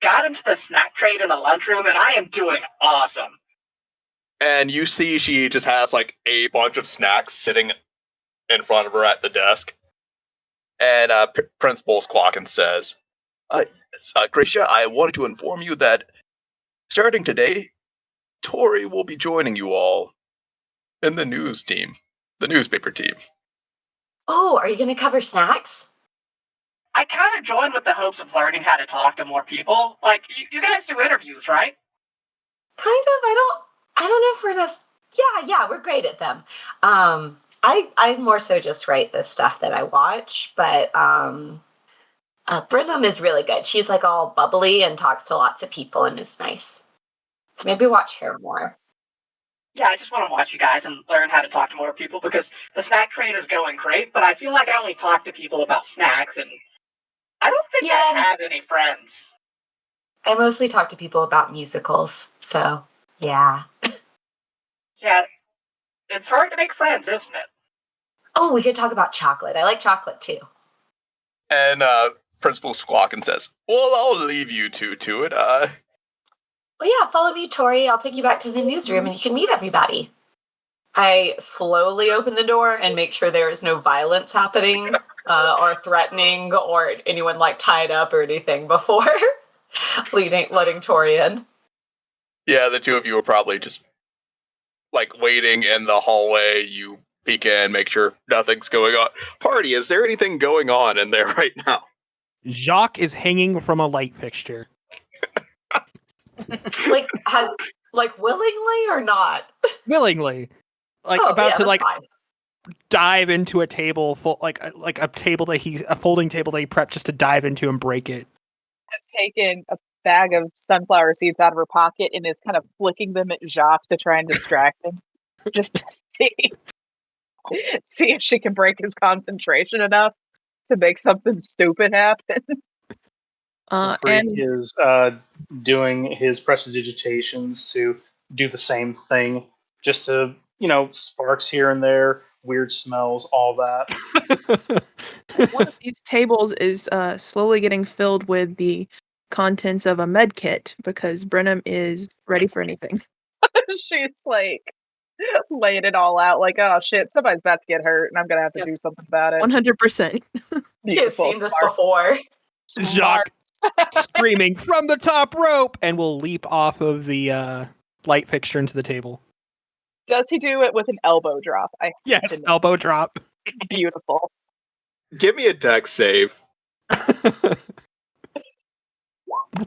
Got into the snack trade in the lunchroom, and I am doing awesome. And you see she just has like a bunch of snacks sitting in front of her at the desk. And Principal Squawkins says, Gracia, I wanted to inform you that starting today, Tori will be joining you all in the newspaper team. Oh, are you going to cover snacks? I kind of joined with the hopes of learning how to talk to more people. Like, you guys do interviews, right? Kind of. I don't know if we're enough. Yeah, we're great at them. I more so just write the stuff that I watch, but Brinim is really good. She's like all bubbly and talks to lots of people and is nice. So maybe watch her more. Yeah, I just want to watch you guys and learn how to talk to more people because the snack trade is going great, but I feel like I only talk to people about snacks, and I don't think I have any friends. I mostly talk to people about musicals, so yeah. Yeah, it's hard to make friends, isn't it? Oh, we could talk about chocolate. I like chocolate too. And Principal Squawkin says, well, I'll leave you two to it. Well, yeah, follow me, Tori. I'll take you back to the newsroom and you can meet everybody. I slowly open the door and make sure there is no violence happening or threatening or anyone like tied up or anything before letting Tori in. Yeah, the two of you are probably just like waiting in the hallway. You peek in, make sure nothing's going on. Party, is there anything going on in there right now? Jacques is hanging from a light fixture. Like willingly or not? Willingly. Like about to like dive into a table full like a folding table that he prepped just to dive into and break it. Has taken a bag of sunflower seeds out of her pocket and is kind of flicking them at Jacques to try and distract him. Just to see if she can break his concentration enough to make something stupid happen. And is doing his prestidigitations to do the same thing, just to, sparks here and there, weird smells, all that. One of these tables is slowly getting filled with the contents of a med kit because Brinim is ready for anything. She's like, laying it all out like, oh shit, somebody's about to get hurt and I'm gonna have to do something about it. 100%. He has seen this before. Jacques screaming from the top rope and will leap off of the light fixture into the table. Does he do it with an elbow drop? Yes, elbow drop. Beautiful. Give me a dex save. That's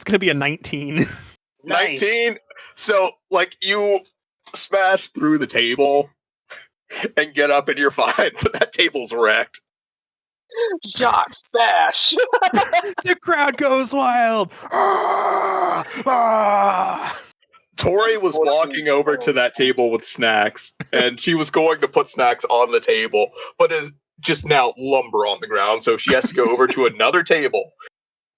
gonna be a 19. 19. So, like, you smash through the table and get up and you're fine, but that table's wrecked. Jacques smash. The crowd goes wild. Tori was walking over to that table with snacks, and she was going to put snacks on the table, but is just now lumber on the ground, so she has to go over to another table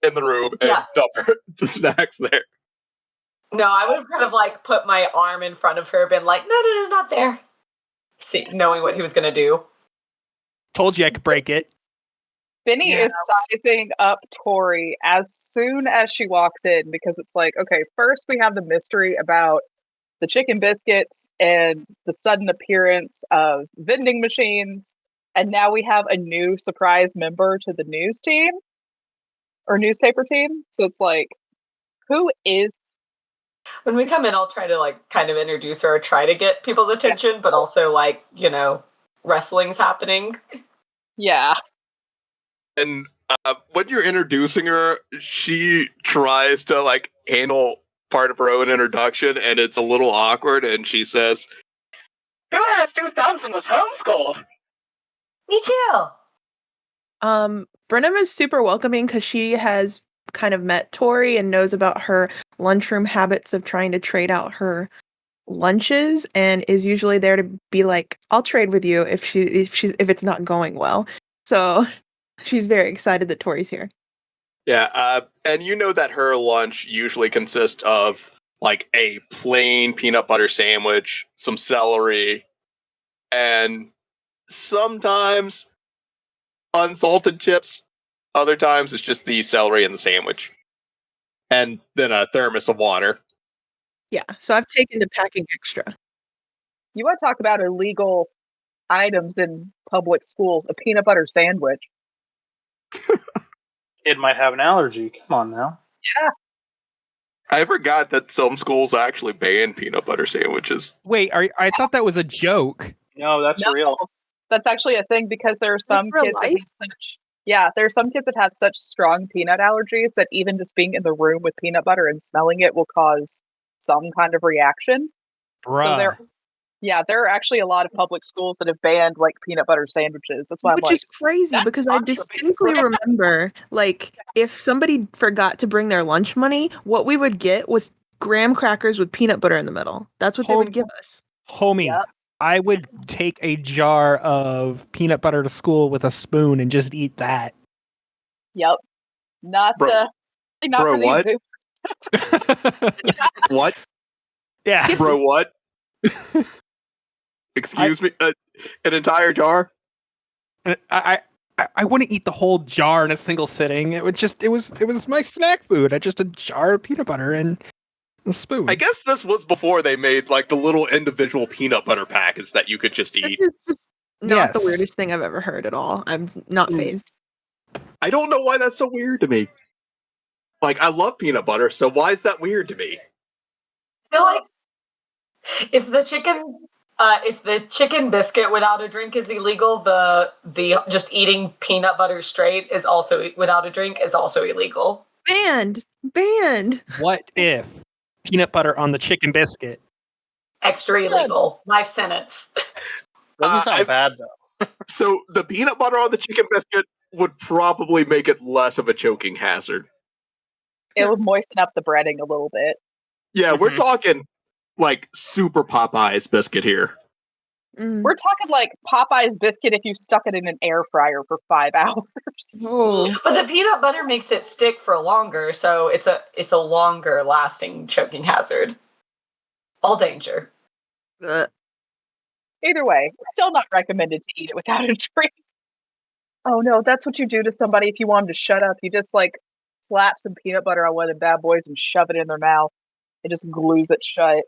in the room and dump the snacks there. No, I would have kind of like put my arm in front of her, been like, no, not there. See, knowing what he was going to do. Told you I could break it. Benni is sizing up Tori as soon as she walks in because it's like, okay, first we have the mystery about the chicken biscuits and the sudden appearance of vending machines. And now we have a new surprise member to the news team or newspaper team. So it's like, who is? When we come in, I'll try to like kind of introduce her or try to get people's attention, but also like, wrestling's happening. Yeah. And when you're introducing her, she tries to like handle part of her own introduction, and it's a little awkward. And she says, Who has 2 thumbs and was homeschooled? Me too. Brinim is super welcoming because she has kind of met Tori and knows about her lunchroom habits of trying to trade out her lunches, and is usually there to be like, I'll trade with you if it's not going well. So she's very excited that Tori's here. Yeah, and you know that her lunch usually consists of like a plain peanut butter sandwich, some celery, and sometimes unsalted chips. Other times it's just the celery and the sandwich. And then a thermos of water. Yeah, so I've taken to packing extra. You want to talk about illegal items in public schools? A peanut butter sandwich. It might have an allergy. Come on now. Yeah. I forgot that some schools actually ban peanut butter sandwiches. Wait, I thought that was a joke. No, that's real. That's actually a thing because there are some kids that have such. Yeah, there are some kids that have such strong peanut allergies that even just being in the room with peanut butter and smelling it will cause some kind of reaction. Bruh. So there are actually a lot of public schools that have banned like peanut butter sandwiches. That's why Which is crazy because I distinctly remember, like, if somebody forgot to bring their lunch money, what we would get was graham crackers with peanut butter in the middle. That's what they would give us. Homie, Yep. I would take a jar of peanut butter to school with a spoon and just eat that. Yep. Not Bro, for what? these. What? Yeah. Bro, what? Excuse me? An entire jar? I wouldn't eat the whole jar in a single sitting. It was my snack food. Just a jar of peanut butter and a spoon. I guess this was before they made like the little individual peanut butter packets that you could just eat. This is just not the Yes. weirdest thing I've ever heard at all. I'm not fazed. I don't know why that's so weird to me. Like, I love peanut butter, so why is that weird to me? I feel like if the chicken biscuit without a drink is illegal, the just eating peanut butter straight is also without a drink is also illegal. Banned. What if peanut butter on the chicken biscuit? Extra illegal. Life sentence. Doesn't sound bad though. So the peanut butter on the chicken biscuit would probably make it less of a choking hazard. It would moisten up the breading a little bit. Yeah, we're talking like super Popeye's biscuit here. We're talking like Popeye's biscuit if you stuck it in an air fryer for 5 hours. Oh. But the peanut butter makes it stick for longer, so it's a longer lasting choking hazard. All danger. Either way, still not recommended to eat it without a drink. Oh no, that's what you do to somebody if you want them to shut up. You just like slap some peanut butter on one of the bad boys and shove it in their mouth. It just glues it shut.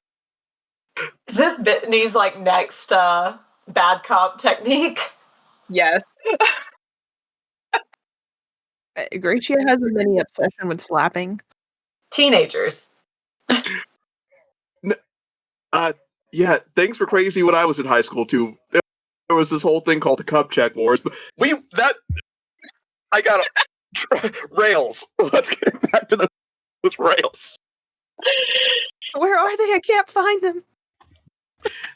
Is this Bitney's like next bad cop technique? Yes. Gratia has a mini obsession with slapping. Teenagers. Yeah, things were crazy when I was in high school too. There was this whole thing called the Cup Check Wars, but I got rails. Let's get back to those rails. Where are they? I can't find them.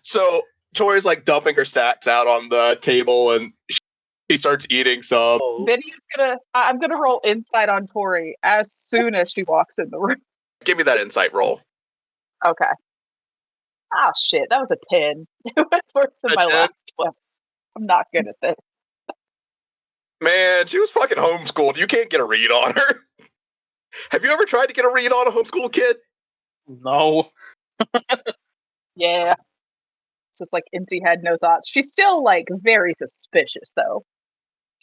So Tori's like dumping her stacks out on the table, and she starts eating some. I'm gonna roll insight on Tori as soon as she walks in the room. Give me that insight roll. Okay. Ah, shit, that was a 10. It was worse than my last one. I'm not good at this. Man, she was fucking homeschooled. You can't get a read on her. Have you ever tried to get a read on a homeschool kid? No. Yeah. It's just like empty head, no thoughts. She's still like very suspicious though.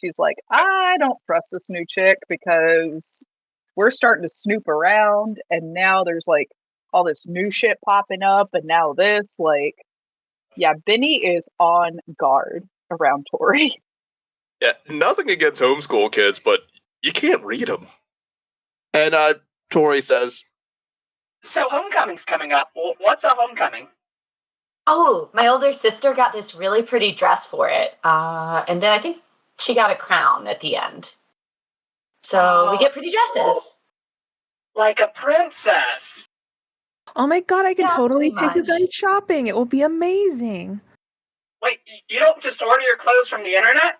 She's like, I don't trust this new chick because we're starting to snoop around and now there's like all this new shit popping up and now this, like, yeah, Benny is on guard around Tori. Yeah, nothing against homeschool kids, but you can't read them. And Tori says, So homecoming's coming up. What's a homecoming? Oh, my older sister got this really pretty dress for it. And then I think she got a crown at the end. So we get pretty dresses. Like a princess. Oh my god, I can totally pretty take you much. guys shopping. It will be amazing. Wait, you don't just order your clothes from the internet?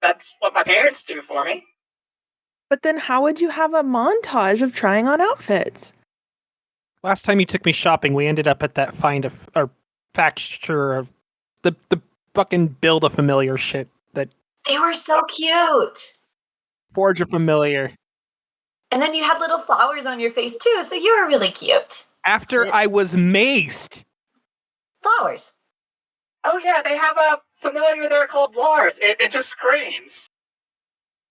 That's what my parents do for me. But then how would you have a montage of trying on outfits? Last time you took me shopping, we ended up at that facture of the fucking build a familiar shit that They were so cute. forge a familiar. And then you had little flowers on your face too, so you were really cute. After I was maced. Flowers. Oh yeah, they have a familiar there called Lars. It just screams.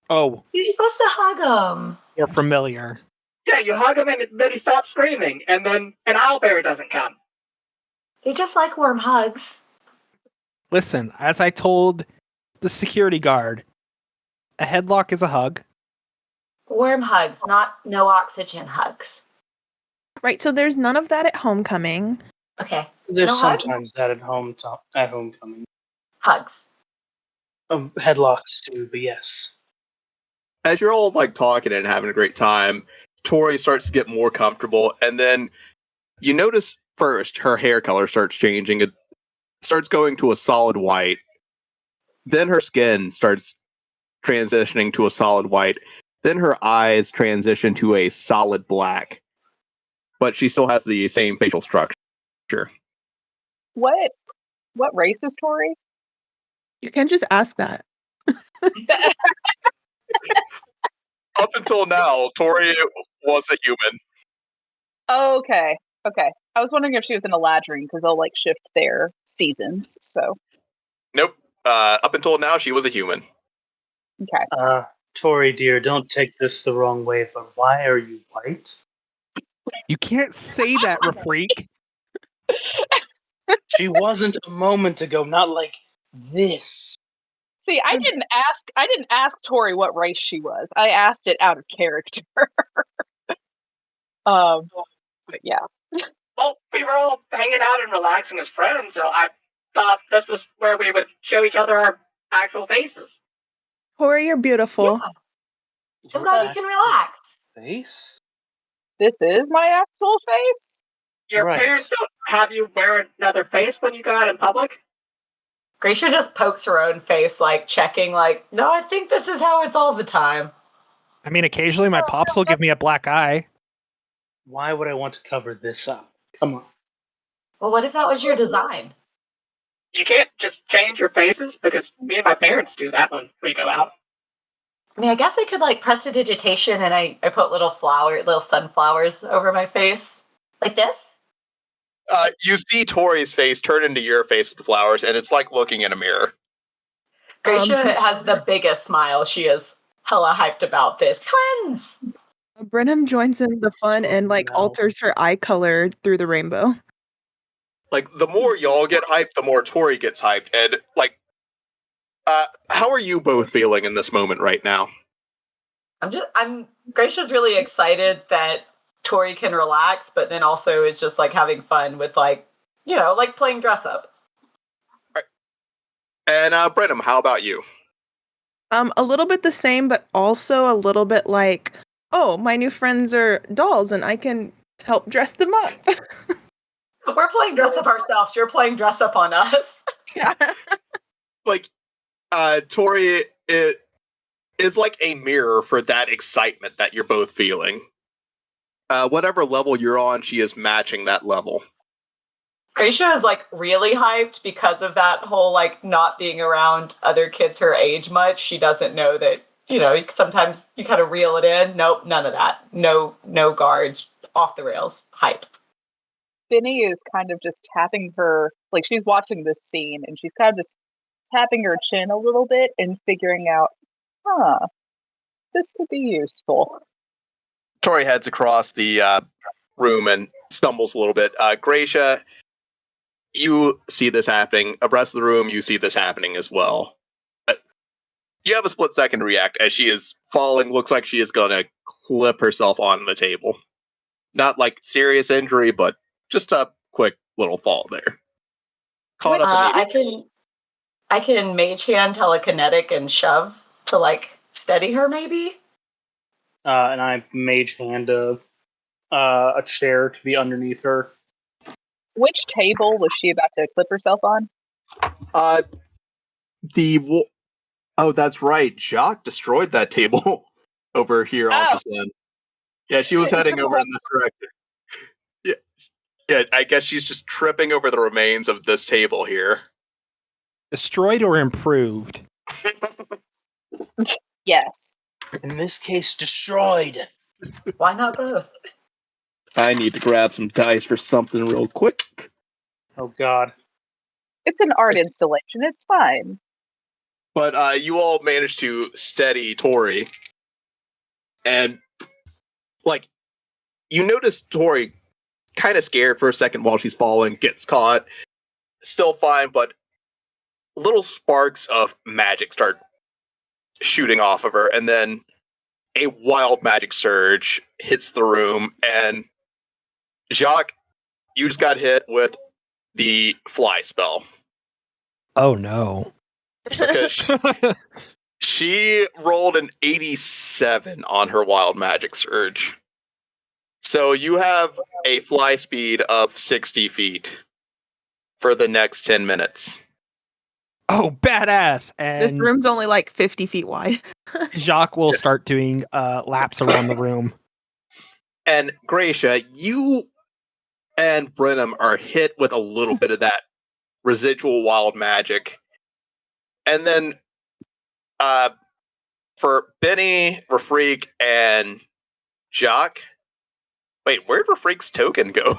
Oh, You're supposed to hug them. you're familiar. Yeah, you hug him and then he stops screaming, and then an owlbear doesn't come. They just like warm hugs. Listen, as I told the security guard, a headlock is a hug. Warm hugs, not no oxygen hugs. Right, so there's none of that at homecoming. Okay. There's No hugs? sometimes that at homecoming. Hugs. Headlocks too, but yes. as you're all like talking and having a great time, Tori starts to get more comfortable, and then you notice first her hair color starts changing. It starts going to a solid white. Then her skin starts transitioning to a solid white. Then her eyes transition to a solid black. But she still has the same facial structure. What race is Tori? You can just ask that. Up until now, Tori was a human. Oh, okay. I was wondering if she was in a Eladrin because they'll like shift their seasons. So Nope. Up until now, she was a human. okay. Tori, dear, don't take this the wrong way, but why are you white? You can't say that, Rafreak. She wasn't a moment ago, not like this. See, I didn't ask Tori what race she was. I asked it out of character. But yeah. Well, we were all hanging out and relaxing as friends, so I thought this was where we would show each other our actual faces. Tori, you're beautiful. Yeah. I'm glad you can relax. Face? This is my actual face? Your Right. parents don't have you wear another face when you go out in public? Gracia just pokes her own face, like checking, like, no, I think this is how it's all the time. I mean, occasionally my pops will give me a black eye. Why would I want to cover this up? Come on. Well, what if that was your design? You can't just change your faces because me and my parents do that when we go out. I mean, I guess I could like prestidigitation and I put little sunflowers over my face. Like this? You see Tori's face turn into your face with the flowers, and it's like looking in a mirror. Gracia has the biggest smile. She is hella hyped about this. Twins! Brinim joins in the fun and like No. alters her eye color through the rainbow. like, the more y'all get hyped, the more Tori gets hyped. And, like, how are you both feeling in this moment right now? Gracia's really excited that Tori can relax, but then also is just like having fun with like playing dress up. Right. And Brinim, how about you? A little bit the same, but also a little bit like, oh, my new friends are dolls and I can help dress them up. We're playing dress up ourselves. You're playing dress up on us. Yeah. Like, Tori, it's like a mirror for that excitement that you're both feeling. Whatever level you're on, she is matching that level. Gracia is like really hyped because of that whole like not being around other kids her age much. She doesn't know that, sometimes you kind of reel it in. Nope, none of that. No guards, off the rails, hype. Benny is kind of just tapping her, like she's watching this scene and she's kind of just tapping her chin a little bit and figuring out, this could be useful. Tori heads across the room and stumbles a little bit. Gracia, you see this happening. Abreast of the room, you see this happening as well. You have a split second to react as she is falling. Looks like she is going to clip herself on the table. Not like serious injury, but just a quick little fall there. Caught up I can mage hand telekinetic and shove to like steady her maybe. And I mage hand a chair to be underneath her. Which table was she about to clip herself on? Oh, that's right. Jacques destroyed that table over here on this end. Yeah, she was heading over in this direction. Yeah, I guess she's just tripping over the remains of this table here. Destroyed or improved? Yes. In this case, destroyed. Why not both? I need to grab some dice for something real quick. Oh, God. It's an art installation. It's fine. But you all managed to steady Tori. And, like, you notice Tori kind of scared for a second while she's falling, gets caught. Still fine, but little sparks of magic start shooting off of her. And then a wild magic surge hits the room. And Jacques, you just got hit with the fly spell. Oh, no. Because she rolled an 87 on her wild magic surge. So you have a fly speed of 60 feet for the next 10 minutes. Oh, badass! And This room's only like 50 feet wide. Jacques will start doing laps around the room. And Gracia, you and Brinim are hit with a little bit of that residual wild magic. And then for Benni, Rafreak, and Jacques, wait, where'd Rafreak's token go?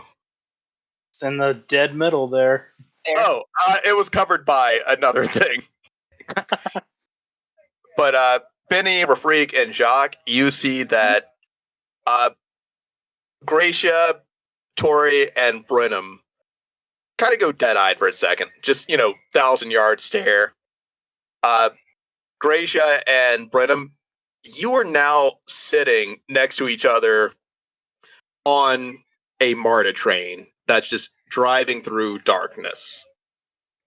It's in the dead middle there. Oh, it was covered by another thing. But Benni, Rafreak, and Jacques, you see that Gracia, Tori, and Brinim kind of go dead-eyed for a second. Just, 1,000-yard stare. Gracia and Brinim, you are now sitting next to each other on a MARTA train that's just driving through darkness.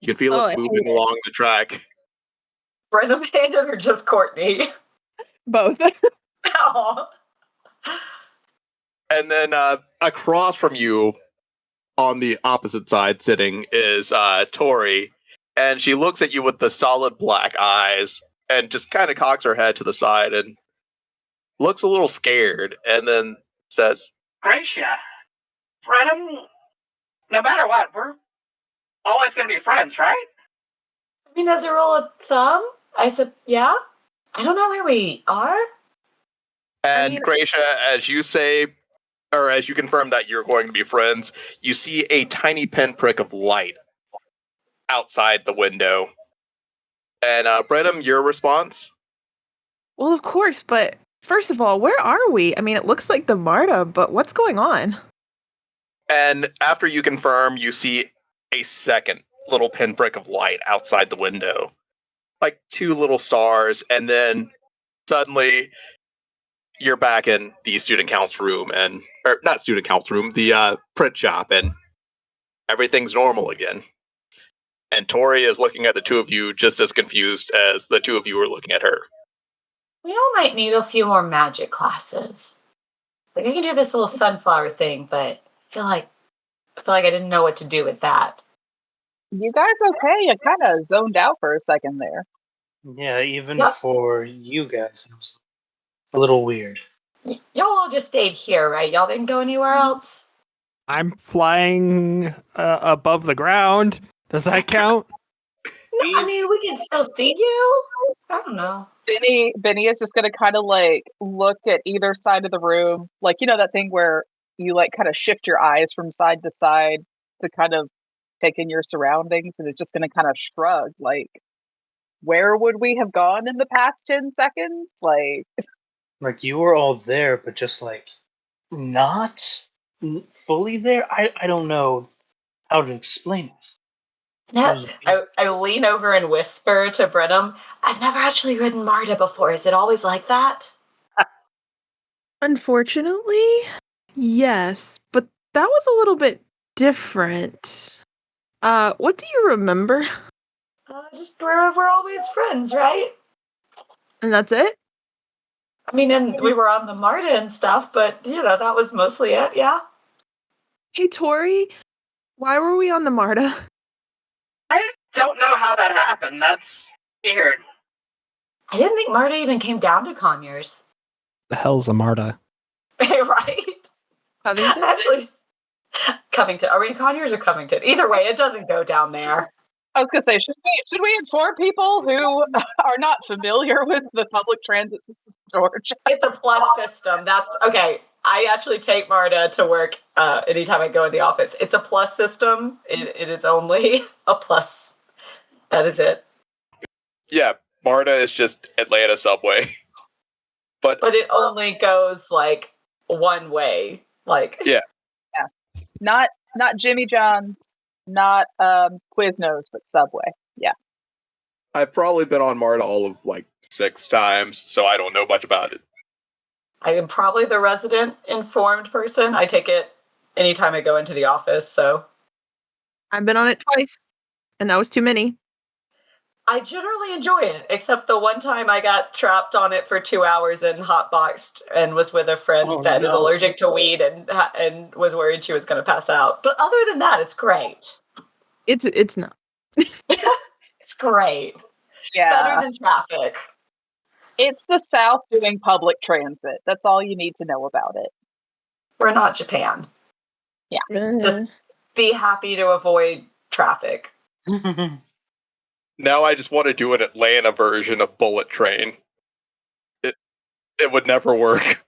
You can feel it moving along the track. Brinim handed or just Courtney? Both. Oh. And then across from you, on the opposite side sitting, is Tori. And she looks at you with the solid black eyes and just kind of cocks her head to the side and looks a little scared and then says, Gracia, Brinim, no matter what, we're always going to be friends, right? I mean, as a rule of thumb, I said, yeah. I don't know where we are. And Gracia, as you say, or as you confirm that you're going to be friends, you see a tiny pinprick of light outside the window. And Brinim, your response? Well, of course, but first of all, where are we? I mean, it looks like the MARTA, but what's going on? And after you confirm, you see a second little pinprick of light outside the window. Like 2 little stars, and then suddenly you're back in the student council room, or not student council room, the print shop, and everything's normal again. And Tori is looking at the two of you just as confused as the two of you are looking at her. We all might need a few more magic classes. Like I can do this little sunflower thing, but I feel like I didn't know what to do with that. You guys okay? You kind of zoned out for a second there. Yeah, even for you guys, it was a little weird. Y'all all just stayed here, right? Y'all didn't go anywhere else? I'm flying above the ground. Does that count? No, I mean, we can still see you. I don't know. Benny is just going to kind of like look at either side of the room. Like, you know, that thing where you like kind of shift your eyes from side to side to kind of take in your surroundings, and it's just going to kind of shrug like, where would we have gone in the past 10 seconds? Like you were all there, but just like not fully there. I don't know how to explain it. No, I lean over and whisper to Brinim, I've never actually ridden Marta before. Is it always like that? Unfortunately, yes, but that was a little bit different. What do you remember? Just we're always friends, right? And that's it? I mean, and we were on the Marta and stuff, but, you know, that was mostly it, yeah? Hey, Tori, why were we on the Marta? I don't know how that happened. That's weird. I didn't think Marta even came down to Conyers. The hell's a Marta? Right? Covington? Actually, Covington. Are we in Conyers or Covington? Either way, it doesn't go down there. I was going to say, should we inform people who are not familiar with the public transit system of Georgia? It's a plus system. That's okay. I actually take Marta to work anytime I go in the office. It's a plus system. It is only a plus. That is it. Yeah, Marta is just Atlanta subway. But it only goes like one way. Like yeah. Not Jimmy John's, not Quiznos, but Subway. Yeah. I've probably been on Marta all of like 6 times, so I don't know much about it. I am probably the resident informed person. I take it anytime I go into the office, so. I've been on it twice, and that was too many. I generally enjoy it, except the one time I got trapped on it for 2 hours and hotboxed and was with a friend that is allergic to weed and was worried she was going to pass out. But other than that, it's great. It's not. It's great. Yeah. Better than traffic. It's the South doing public transit. That's all you need to know about it. We're not Japan. Yeah. Just be happy to avoid traffic. Now I just want to do an Atlanta version of Bullet Train. It would never work.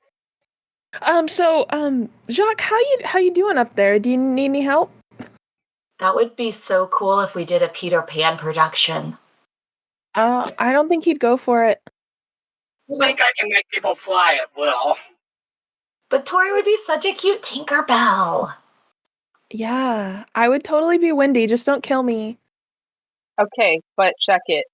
Jacques, how you doing up there? Do you need any help? That would be so cool if we did a Peter Pan production. I don't think he'd go for it. I think I can make people fly at will. But Tori would be such a cute Tinkerbell. Yeah, I would totally be Wendy. Just don't kill me. Okay, but check it.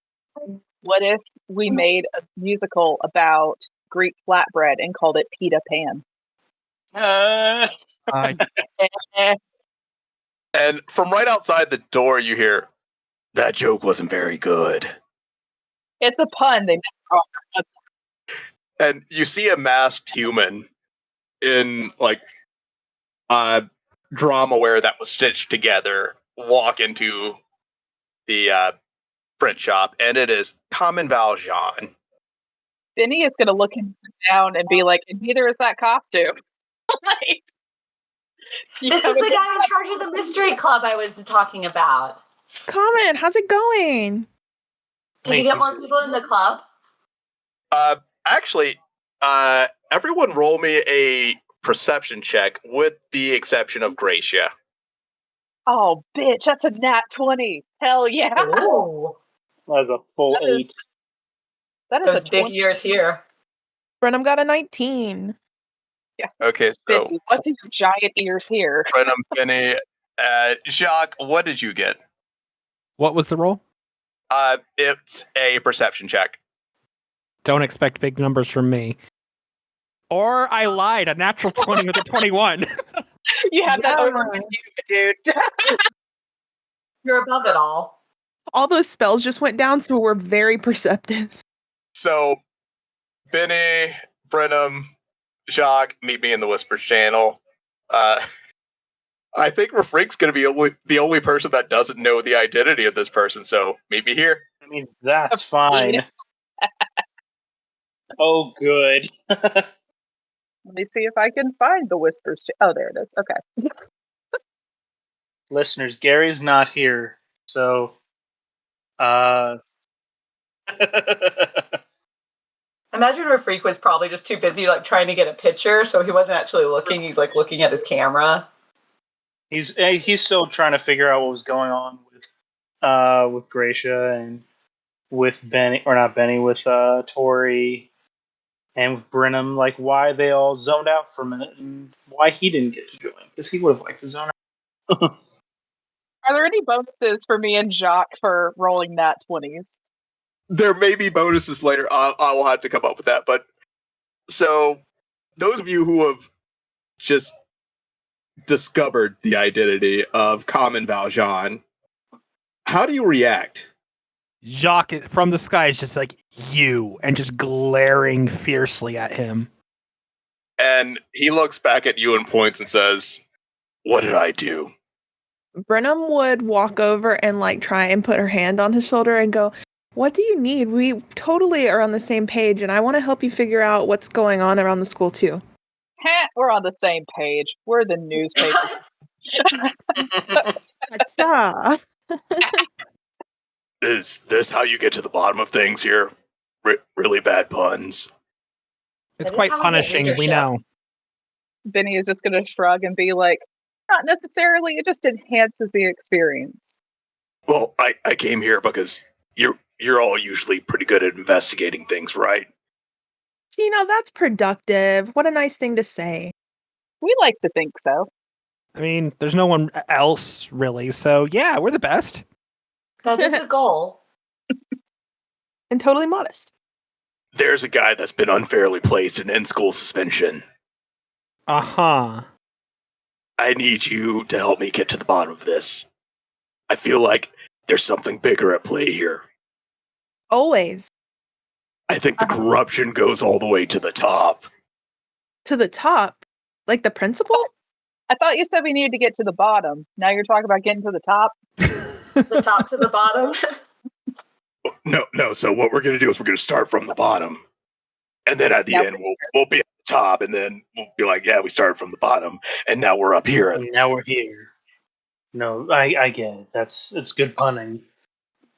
What if we made a musical about Greek flatbread and called it Peter Pan? And from right outside the door, you hear, that joke wasn't very good. It's a pun. And you see a masked human in like drama wear that was stitched together walk into the print shop, and it is Common Valjean. Benny is going to look him down and be like, and neither is that costume. This is the guy in charge of the mystery club I was talking about. Common, how's it going? Did you get more people in the club? Actually, everyone roll me a perception check with the exception of Gratia. Oh, bitch, that's a nat 20. Hell yeah. Oh. That's a full 8. That is Those a big 20. years here. Brenham got a 19. Yeah. Okay, so Benny, what's in your giant ears here? Brinim, Benny, Jacques, what did you get? What was the roll? It's a perception check. Don't expect big numbers from me. Or I lied, a natural 20 with a 21. You have that Yeah. over you, dude. You're above it all. All those spells just went down, so we're very perceptive. So, Benny, Brinim, Jacques, meet me in the Whispers channel. I think Rafreak's going to be the only person that doesn't know the identity of this person, so meet me here. I mean, that's fine. Oh, good. Let me see if I can find the Whispers. Oh, there it is. Okay. Listeners, Gary's not here, so Imagine Rafreak was probably just too busy like trying to get a picture, so he wasn't actually looking. He's like looking at his camera. he's still trying to figure out what was going on with Gratia and with Benny, or not Benny, with Tori and with Brinim, like why they all zoned out for a minute and why he didn't get to join, because he would have liked to zone out. Are there any bonuses for me and Jacques for rolling nat 20s? There may be bonuses later. I will have to come up with that. But so, those of you who have just discovered the identity of Common Valjean, how do you react? Jacques from the sky is just like, you, and just glaring fiercely at him. And he looks back at you and points and says, "What did I do?" Brenham would walk over and like try and put her hand on his shoulder and go, "What do you need? We totally are on the same page, and I want to help you figure out what's going on around the school too." We're on the same page. We're the newspaper. Ah. Is this how you get to the bottom of things here? Really bad puns. It's That is quite how we get punishing, we leadership. know. Benny is just going to shrug and be like, not necessarily. It just enhances the experience. Well, I came here because you're all usually pretty good at investigating things, right? See, now that's productive. What a nice thing to say. We like to think so. I mean, there's no one else really, so yeah, we're the best. That is the goal. And totally modest. There's a guy that's been unfairly placed in school suspension. Uh-huh. I need you to help me get to the bottom of this. I feel like there's something bigger at play here. Always. I think the corruption goes all the way to the top. To the top. Like the principal? I thought you said we needed to get to the bottom. Now you're talking about getting to the top? The top to the bottom. No. So what we're going to do is we're going to start from the bottom. And then at the end, we'll be at the top. And then we'll be like, yeah, we started from the bottom. And now we're up here. And now we're here. No, I get it. It's good punning.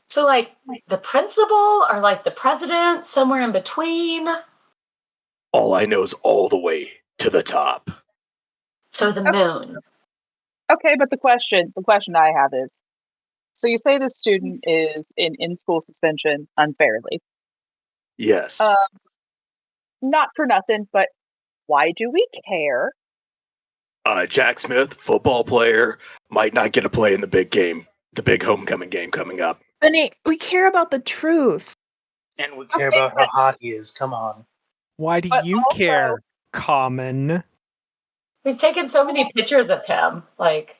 So like the principal or like the president, somewhere in between. All I know is all the way to the top. So the moon. Okay, but the question I have is, so you say this student is in school suspension unfairly. Yes. Not for nothing, but why do we care? Jack Smith, football player, might not get a play in the big game, the big homecoming game coming up. Benny, we care about the truth. And we care about how hot he is. Come on. Why do But you also- care, Common? We've taken so many pictures of him. Like,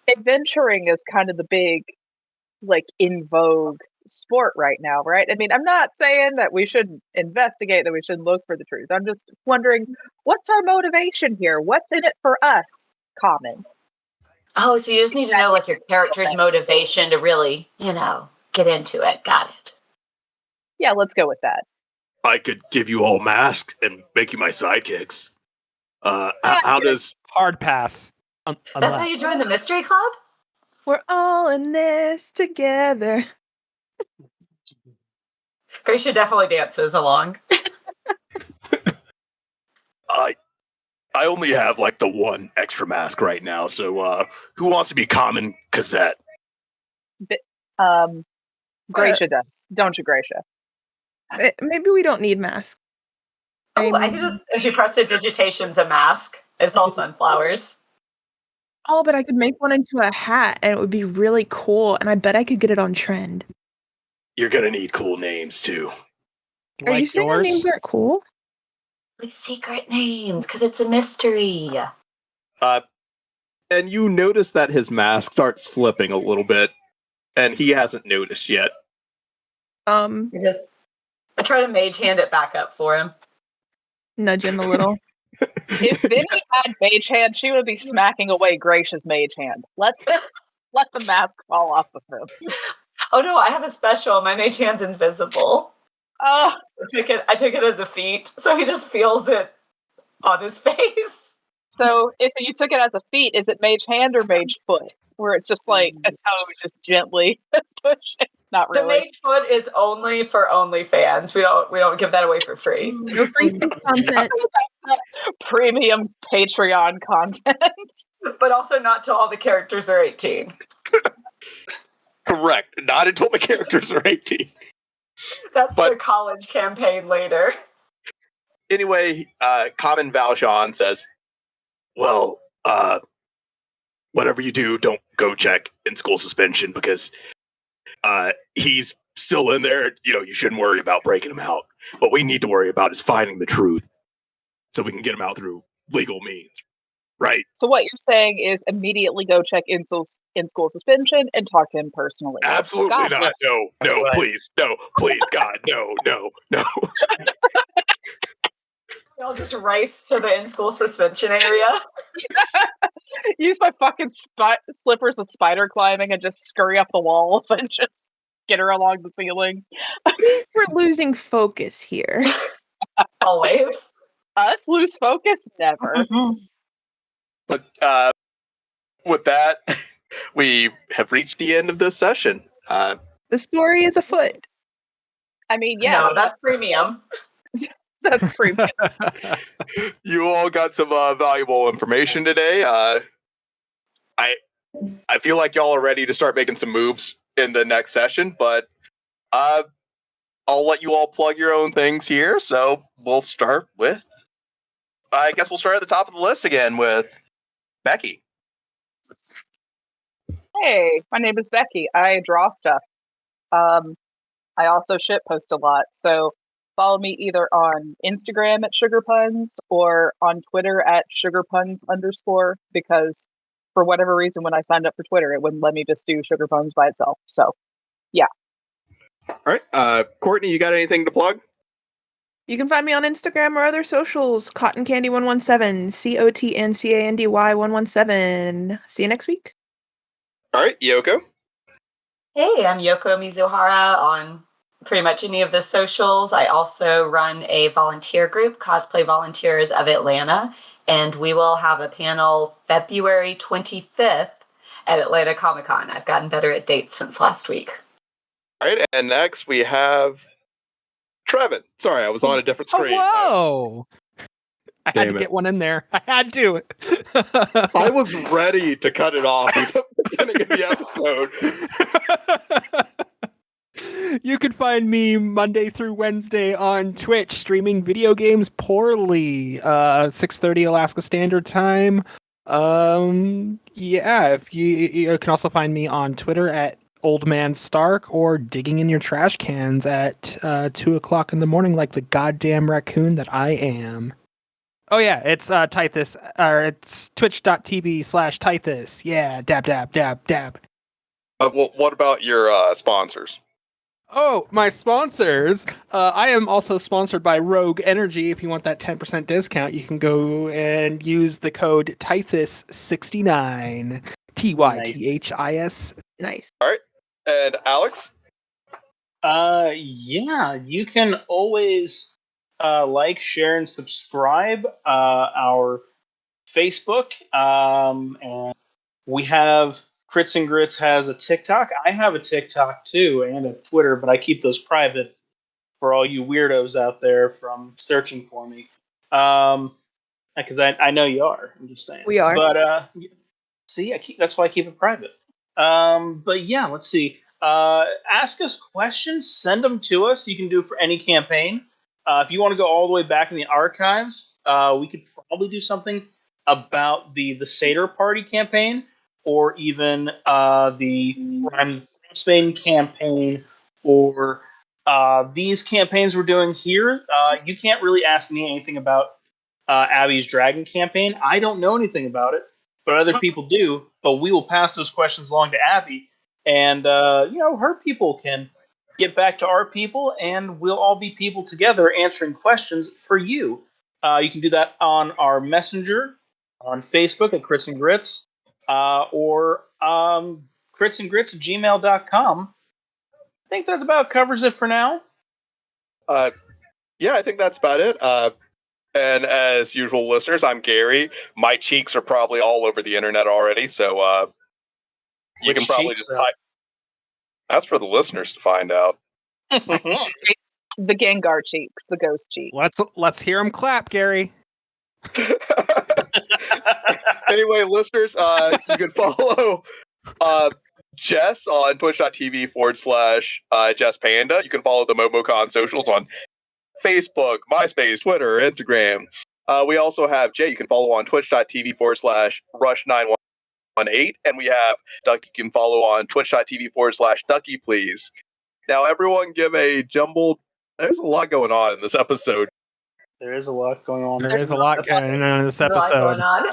Adventuring is kind of the big, like, in vogue sport right now, right? I mean, I'm not saying that we shouldn't investigate, that we shouldn't look for the truth. I'm just wondering, what's our motivation here? What's in it for us, Common? oh, so you just need to know like your character's motivation to really, get into it. Got it. Yeah, let's go with that. I could give you all masks and make you my sidekicks. How does... Hard pass. That's how you join the mystery club? We're all in this together. Gracia definitely dances along. I only have like the one extra mask right now, so who wants to be Common Cassette? Gracia does. Don't you, Gracia? Maybe we don't need masks. Oh, I can just, if she prestidigitation's a mask, it's all sunflowers. Oh, but I could make one into a hat, and it would be really cool, and I bet I could get it on trend. You're gonna need cool names too. Are you Like saying our yours? names aren't cool? Like secret names, because it's a mystery. And you notice that his mask starts slipping a little bit, and he hasn't noticed yet. I try to mage hand it back up for him. Nudge him a little. If Benny had mage hand, she would be smacking away Gracia's mage hand. Let the mask fall off of him. Oh no, I have a special. My mage hand's invisible. Oh, I took it as a feat, so he just feels it on his face. so if you took it as a feat, is it mage hand or mage foot? Where it's just like a toe just gently pushing. Not The really. mage foot is only for OnlyFans. We don't give that away for free. No free content. Premium Patreon content. But also not till all the characters are 18. Correct. Not until the characters are 18. That's the college campaign later. Anyway, Common Valjean says, well, whatever you do, don't go check in school suspension because he's still in there. You know, you shouldn't worry about breaking him out. What we need to worry about is finding the truth so we can get him out through legal means. Right. So what you're saying is immediately go check in school suspension and talk to him personally. Absolutely God, not. No, right. please. No, please, God, no. We all just race to the in-school suspension area. Use my fucking slippers of spider climbing and just scurry up the walls and just get her along the ceiling. We're losing focus here. Always. Us lose focus? Never. But with that, we have reached the end of this session. The story is afoot. I mean, yeah. No, that's premium. That's premium. You all got some valuable information today. I feel like y'all are ready to start making some moves in the next session, but I'll let you all plug your own things here. So we'll start with, I guess we'll start at the top of the list again with Becky. Hey, my name is Becky. I draw stuff. I also shitpost a lot. So follow me either on Instagram at sugarpuns or on Twitter at sugarpuns_, because for whatever reason, when I signed up for Twitter, it wouldn't let me just do sugarpuns by itself. So, yeah. All right. Courtney, you got anything to plug? You can find me on Instagram or other socials. Cotton Candy 117, COTNCANDY 117. See you next week. All right, Yoko. Hey, I'm Yoko Mizuhara on pretty much any of the socials. I also run a volunteer group, Cosplay Volunteers of Atlanta, and we will have a panel February 25th at Atlanta Comic Con. I've gotten better at dates since last week. All right, and next we have Trevin. Sorry, I was on a different screen. Oh, whoa! I had Damn to it. get one in there. I had to. I was ready to cut it off at the beginning of the episode. You can find me Monday through Wednesday on Twitch streaming video games poorly. 6:30 Alaska Standard Time. Yeah, if you can also find me on Twitter at Old Man Stark or digging in your trash cans at 2 o'clock in the morning like the goddamn raccoon that I am. Oh yeah, it's Tythus, or it's twitch.tv/Tythus. Yeah, dab. Well, what about your sponsors? Oh, my sponsors. I am also sponsored by Rogue Energy. If you want that 10% discount, you can go and use the code Tythus69. TYTHIS. Nice. All right. And Alex? Yeah, you can always like, share, and subscribe our Facebook. And we have Crits and Grits has a TikTok. I have a TikTok too, and a Twitter, but I keep those private for all you weirdos out there from searching for me. Because I know you are. I'm just saying. We are. But see, that's why I keep it private. But yeah, let's see. Ask us questions. Send them to us. You can do it for any campaign. If you want to go all the way back in the archives, we could probably do something about the Seder Party campaign, or even the I'm the Spain campaign, or these campaigns we're doing here, you can't really ask me anything about Abby's Dragon campaign. I don't know anything about it, but other people do. But we will pass those questions along to Abby, and her people can get back to our people, and we'll all be people together answering questions for you. You can do that on our messenger on Facebook at Crits and Grits, or critsandgrits@gmail.com. I think that's about covers it for now. Yeah, I think that's about it. And as usual, listeners, I'm Gary. My cheeks are probably all over the internet already, so you can probably just type. That's for the listeners to find out. The Gengar cheeks, the ghost cheeks. Let's hear him clap, Gary. Anyway, listeners, you can follow Jess on twitch.tv/Jess Panda. You can follow the MomoCon socials on Facebook, MySpace, Twitter, Instagram. We also have Jay. You can follow on twitch.tv/Rush918. And we have Duck. You can follow on twitch.tv/Ducky, please. Now, everyone give a jumbled. There's a lot going on in this episode. There is a lot going on. There is a lot going on in this episode. There's a lot going on.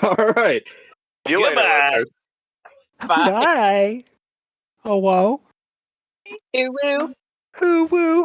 All right. See you later, listeners. Bye. Bye. Oh, whoa. Ooh, woo. Ooh, woo.